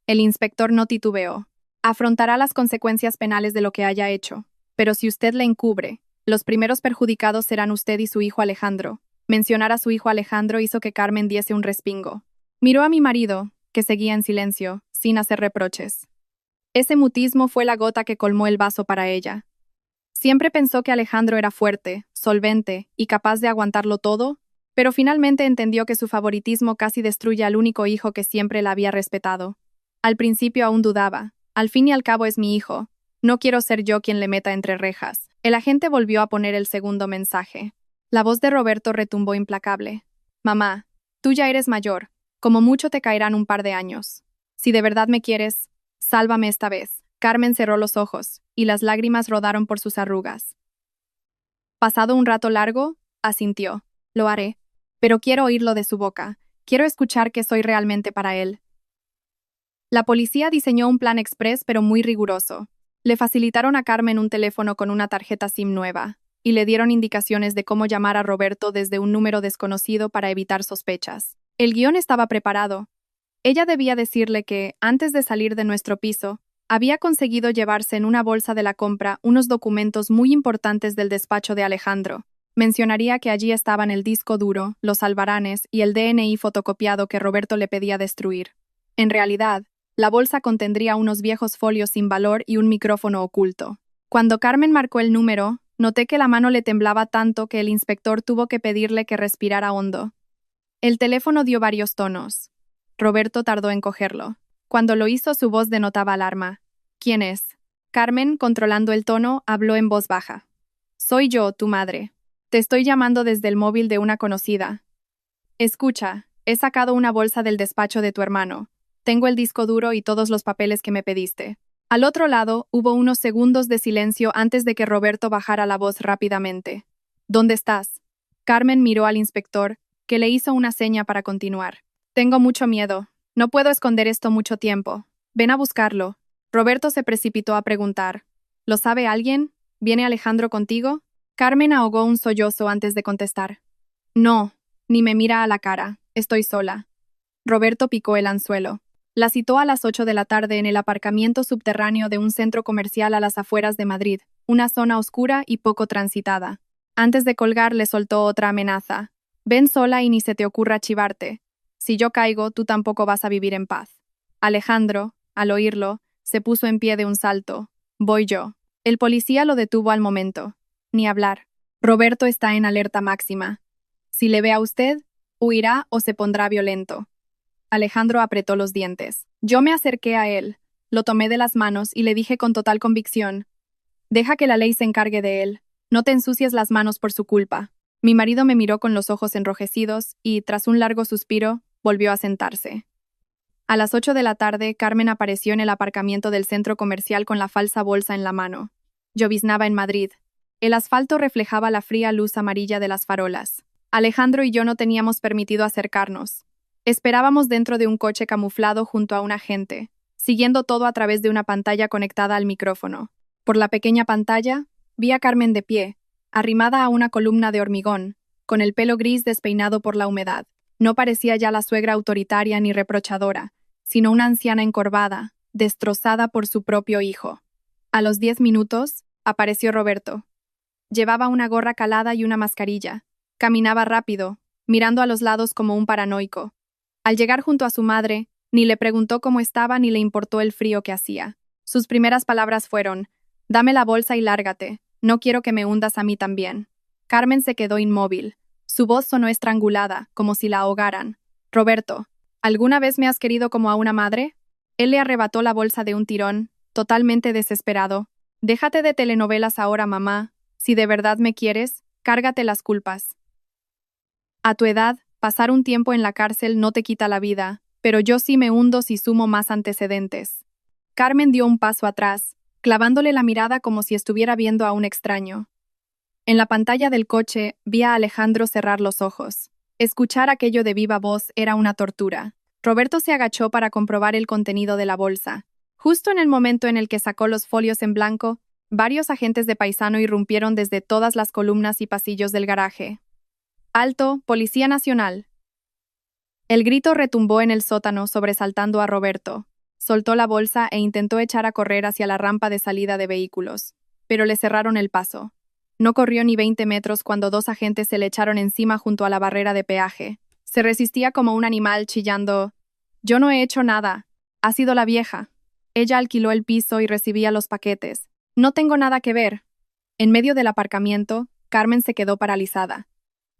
El inspector no titubeó. Afrontará las consecuencias penales de lo que haya hecho. Pero si usted le encubre, los primeros perjudicados serán usted y su hijo Alejandro. Mencionar a su hijo Alejandro hizo que Carmen diese un respingo. Miró a mi marido, que seguía en silencio, sin hacer reproches. Ese mutismo fue la gota que colmó el vaso para ella. Siempre pensó que Alejandro era fuerte, solvente y capaz de aguantarlo todo, pero finalmente entendió que su favoritismo casi destruye al único hijo que siempre la había respetado. Al principio aún dudaba. Al fin y al cabo es mi hijo. No quiero ser yo quien le meta entre rejas. El agente volvió a poner el segundo mensaje. La voz de Roberto retumbó implacable. Mamá, tú ya eres mayor. Como mucho te caerán un par de años. Si de verdad me quieres, sálvame esta vez. Carmen cerró los ojos, y las lágrimas rodaron por sus arrugas. Pasado un rato largo, asintió. Lo haré. Pero quiero oírlo de su boca. Quiero escuchar que soy realmente para él. La policía diseñó un plan express pero muy riguroso. Le facilitaron a Carmen un teléfono con una tarjeta SIM nueva, y le dieron indicaciones de cómo llamar a Roberto desde un número desconocido para evitar sospechas. El guión estaba preparado. Ella debía decirle que, antes de salir de nuestro piso, había conseguido llevarse en una bolsa de la compra unos documentos muy importantes del despacho de Alejandro. Mencionaría que allí estaban el disco duro, los albaranes y el DNI fotocopiado que Roberto le pedía destruir. En realidad, la bolsa contendría unos viejos folios sin valor y un micrófono oculto. Cuando Carmen marcó el número, noté que la mano le temblaba tanto que el inspector tuvo que pedirle que respirara hondo. El teléfono dio varios tonos. Roberto tardó en cogerlo. Cuando lo hizo, su voz denotaba alarma. ¿Quién es? Carmen, controlando el tono, habló en voz baja. Soy yo, tu madre. Te estoy llamando desde el móvil de una conocida. Escucha, he sacado una bolsa del despacho de tu hermano. Tengo el disco duro y todos los papeles que me pediste. Al otro lado, hubo unos segundos de silencio antes de que Roberto bajara la voz rápidamente. ¿Dónde estás? Carmen miró al inspector, que le hizo una seña para continuar. Tengo mucho miedo. No puedo esconder esto mucho tiempo. Ven a buscarlo. Roberto se precipitó a preguntar. ¿Lo sabe alguien? ¿Viene Alejandro contigo? Carmen ahogó un sollozo antes de contestar. No, ni me mira a la cara. Estoy sola. Roberto picó el anzuelo. La citó a las 8 de la tarde en el aparcamiento subterráneo de un centro comercial a las afueras de Madrid, una zona oscura y poco transitada. Antes de colgar le soltó otra amenaza. Ven sola y ni se te ocurra chivarte. Si yo caigo, tú tampoco vas a vivir en paz. Alejandro, al oírlo, se puso en pie de un salto. Voy yo. El policía lo detuvo al momento. Ni hablar. Roberto está en alerta máxima. Si le ve a usted, huirá o se pondrá violento. Alejandro apretó los dientes. Yo me acerqué a él, lo tomé de las manos y le dije con total convicción: deja que la ley se encargue de él. No te ensucies las manos por su culpa. Mi marido me miró con los ojos enrojecidos y, tras un largo suspiro, volvió a sentarse. A las 8 de la tarde, Carmen apareció en el aparcamiento del centro comercial con la falsa bolsa en la mano. Lloviznaba en Madrid. El asfalto reflejaba la fría luz amarilla de las farolas. Alejandro y yo no teníamos permitido acercarnos. Esperábamos dentro de un coche camuflado junto a un agente, siguiendo todo a través de una pantalla conectada al micrófono. Por la pequeña pantalla, vi a Carmen de pie, arrimada a una columna de hormigón, con el pelo gris despeinado por la humedad. No parecía ya la suegra autoritaria ni reprochadora, sino una anciana encorvada, destrozada por su propio hijo. A los 10 minutos, apareció Roberto. Llevaba una gorra calada y una mascarilla. Caminaba rápido, mirando a los lados como un paranoico. Al llegar junto a su madre, ni le preguntó cómo estaba ni le importó el frío que hacía. Sus primeras palabras fueron: dame la bolsa y lárgate, no quiero que me hundas a mí también. Carmen se quedó inmóvil. Su voz sonó estrangulada, como si la ahogaran. Roberto, ¿alguna vez me has querido como a una madre? Él le arrebató la bolsa de un tirón, totalmente desesperado. Déjate de telenovelas ahora, mamá. Si de verdad me quieres, cárgate las culpas. A tu edad, pasar un tiempo en la cárcel no te quita la vida, pero yo sí me hundo si sumo más antecedentes. Carmen dio un paso atrás, clavándole la mirada como si estuviera viendo a un extraño. En la pantalla del coche vi a Alejandro cerrar los ojos. Escuchar aquello de viva voz era una tortura. Roberto se agachó para comprobar el contenido de la bolsa. Justo en el momento en el que sacó los folios en blanco, varios agentes de Paisano irrumpieron desde todas las columnas y pasillos del garaje. ¡Alto, Policía Nacional! El grito retumbó en el sótano, sobresaltando a Roberto. Soltó la bolsa e intentó echar a correr hacia la rampa de salida de vehículos, pero le cerraron el paso. No corrió ni 20 metros cuando dos agentes se le echaron encima junto a la barrera de peaje. Se resistía como un animal, chillando: «Yo no he hecho nada. Ha sido la vieja. Ella alquiló el piso y recibía los paquetes. No tengo nada que ver». En medio del aparcamiento, Carmen se quedó paralizada.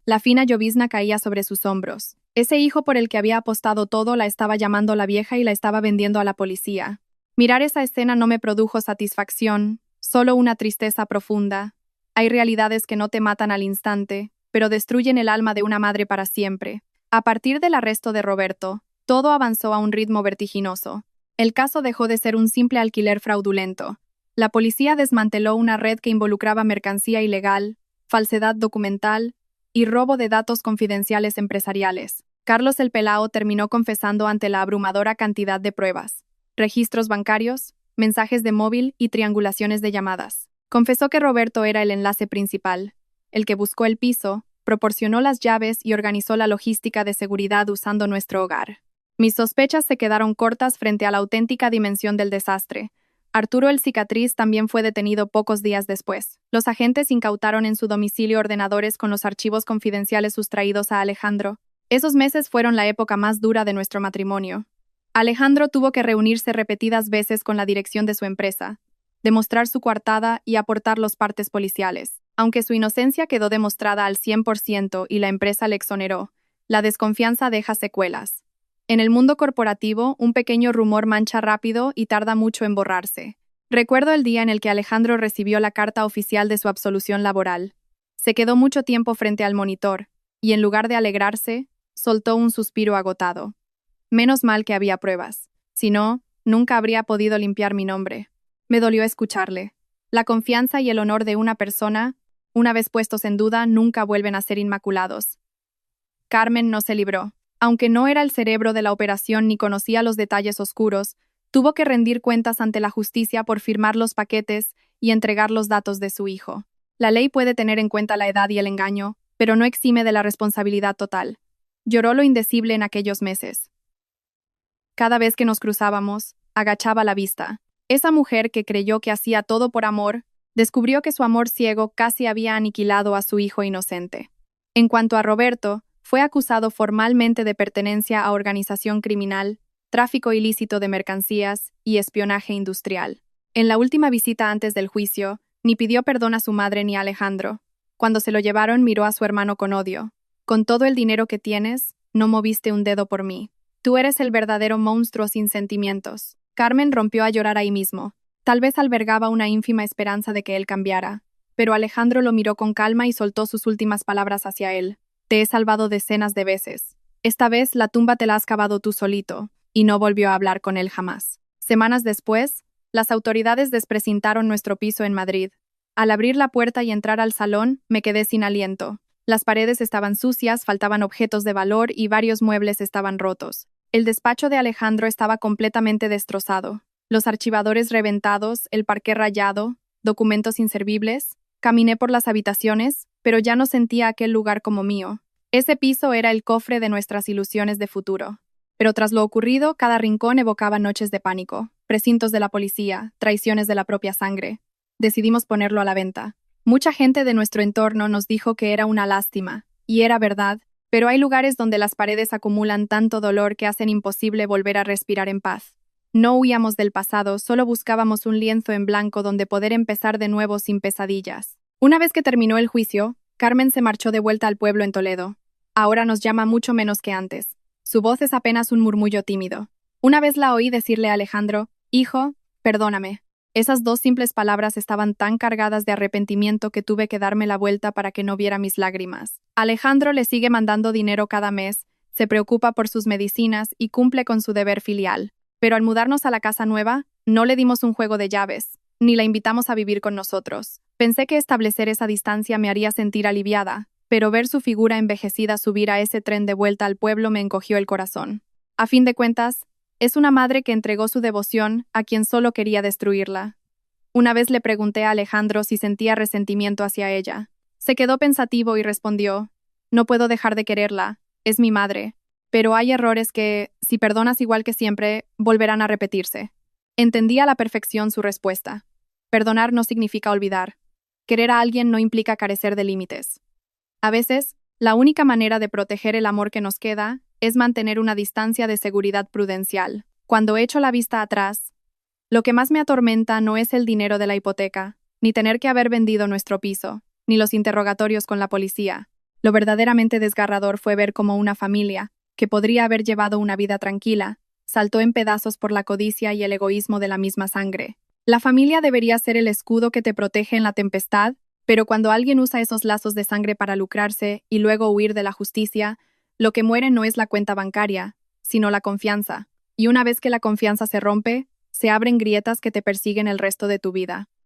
La fina llovizna caía sobre sus hombros. Ese hijo por el que había apostado todo la estaba llamando la vieja y la estaba vendiendo a la policía. Mirar esa escena no me produjo satisfacción, solo una tristeza profunda. Hay realidades que no te matan al instante, pero destruyen el alma de una madre para siempre. A partir del arresto de Roberto, todo avanzó a un ritmo vertiginoso. El caso dejó de ser un simple alquiler fraudulento. La policía desmanteló una red que involucraba mercancía ilegal, falsedad documental y robo de datos confidenciales empresariales. Carlos el Pelao terminó confesando ante la abrumadora cantidad de pruebas: registros bancarios, mensajes de móvil y triangulaciones de llamadas. Confesó que Roberto era el enlace principal, el que buscó el piso, proporcionó las llaves y organizó la logística de seguridad usando nuestro hogar. Mis sospechas se quedaron cortas frente a la auténtica dimensión del desastre. Arturo el Cicatriz también fue detenido pocos días después. Los agentes incautaron en su domicilio ordenadores con los archivos confidenciales sustraídos a Alejandro. Esos meses fueron la época más dura de nuestro matrimonio. Alejandro tuvo que reunirse repetidas veces con la dirección de su empresa, demostrar su coartada y aportar los partes policiales. Aunque su inocencia quedó demostrada al 100% y la empresa le exoneró, la desconfianza deja secuelas. En el mundo corporativo, un pequeño rumor mancha rápido y tarda mucho en borrarse. Recuerdo el día en el que Alejandro recibió la carta oficial de su absolución laboral. Se quedó mucho tiempo frente al monitor, y en lugar de alegrarse, soltó un suspiro agotado. Menos mal que había pruebas. Si no, nunca habría podido limpiar mi nombre. Me dolió escucharle. La confianza y el honor de una persona, una vez puestos en duda, nunca vuelven a ser inmaculados. Carmen no se libró. Aunque no era el cerebro de la operación ni conocía los detalles oscuros, tuvo que rendir cuentas ante la justicia por firmar los paquetes y entregar los datos de su hijo. La ley puede tener en cuenta la edad y el engaño, pero no exime de la responsabilidad total. Lloró lo indecible en aquellos meses. Cada vez que nos cruzábamos, agachaba la vista. Esa mujer que creyó que hacía todo por amor, descubrió que su amor ciego casi había aniquilado a su hijo inocente. En cuanto a Roberto, fue acusado formalmente de pertenencia a organización criminal, tráfico ilícito de mercancías y espionaje industrial. En la última visita antes del juicio, ni pidió perdón a su madre ni a Alejandro. Cuando se lo llevaron, miró a su hermano con odio. «Con todo el dinero que tienes, no moviste un dedo por mí. Tú eres el verdadero monstruo sin sentimientos». Carmen rompió a llorar ahí mismo. Tal vez albergaba una ínfima esperanza de que él cambiara, pero Alejandro lo miró con calma y soltó sus últimas palabras hacia él. «Te he salvado decenas de veces. Esta vez la tumba te la has cavado tú solito», y no volvió a hablar con él jamás. Semanas después, las autoridades desprecintaron nuestro piso en Madrid. Al abrir la puerta y entrar al salón, me quedé sin aliento. Las paredes estaban sucias, faltaban objetos de valor y varios muebles estaban rotos. El despacho de Alejandro estaba completamente destrozado. Los archivadores reventados, el parqué rayado, documentos inservibles. Caminé por las habitaciones, pero ya no sentía aquel lugar como mío. Ese piso era el cofre de nuestras ilusiones de futuro. Pero tras lo ocurrido, cada rincón evocaba noches de pánico, precintos de la policía, traiciones de la propia sangre. Decidimos ponerlo a la venta. Mucha gente de nuestro entorno nos dijo que era una lástima, y era verdad, pero hay lugares donde las paredes acumulan tanto dolor que hacen imposible volver a respirar en paz. No huíamos del pasado, solo buscábamos un lienzo en blanco donde poder empezar de nuevo sin pesadillas. Una vez que terminó el juicio, Carmen se marchó de vuelta al pueblo en Toledo. Ahora nos llama mucho menos que antes. Su voz es apenas un murmullo tímido. Una vez la oí decirle a Alejandro, «Hijo, perdóname». Esas dos simples palabras estaban tan cargadas de arrepentimiento que tuve que darme la vuelta para que no viera mis lágrimas. Alejandro le sigue mandando dinero cada mes, se preocupa por sus medicinas y cumple con su deber filial. Pero al mudarnos a la casa nueva, no le dimos un juego de llaves, ni la invitamos a vivir con nosotros. Pensé que establecer esa distancia me haría sentir aliviada, pero ver su figura envejecida subir a ese tren de vuelta al pueblo me encogió el corazón. A fin de cuentas, es una madre que entregó su devoción a quien solo quería destruirla. Una vez le pregunté a Alejandro si sentía resentimiento hacia ella. Se quedó pensativo y respondió, «No puedo dejar de quererla, es mi madre, pero hay errores que, si perdonas igual que siempre, volverán a repetirse». Entendí a la perfección su respuesta. Perdonar no significa olvidar. Querer a alguien no implica carecer de límites. A veces, la única manera de proteger el amor que nos queda es mantener una distancia de seguridad prudencial. Cuando echo la vista atrás, lo que más me atormenta no es el dinero de la hipoteca, ni tener que haber vendido nuestro piso, ni los interrogatorios con la policía. Lo verdaderamente desgarrador fue ver cómo una familia, que podría haber llevado una vida tranquila, saltó en pedazos por la codicia y el egoísmo de la misma sangre. La familia debería ser el escudo que te protege en la tempestad, pero cuando alguien usa esos lazos de sangre para lucrarse y luego huir de la justicia, lo que muere no es la cuenta bancaria, sino la confianza. Y una vez que la confianza se rompe, se abren grietas que te persiguen el resto de tu vida.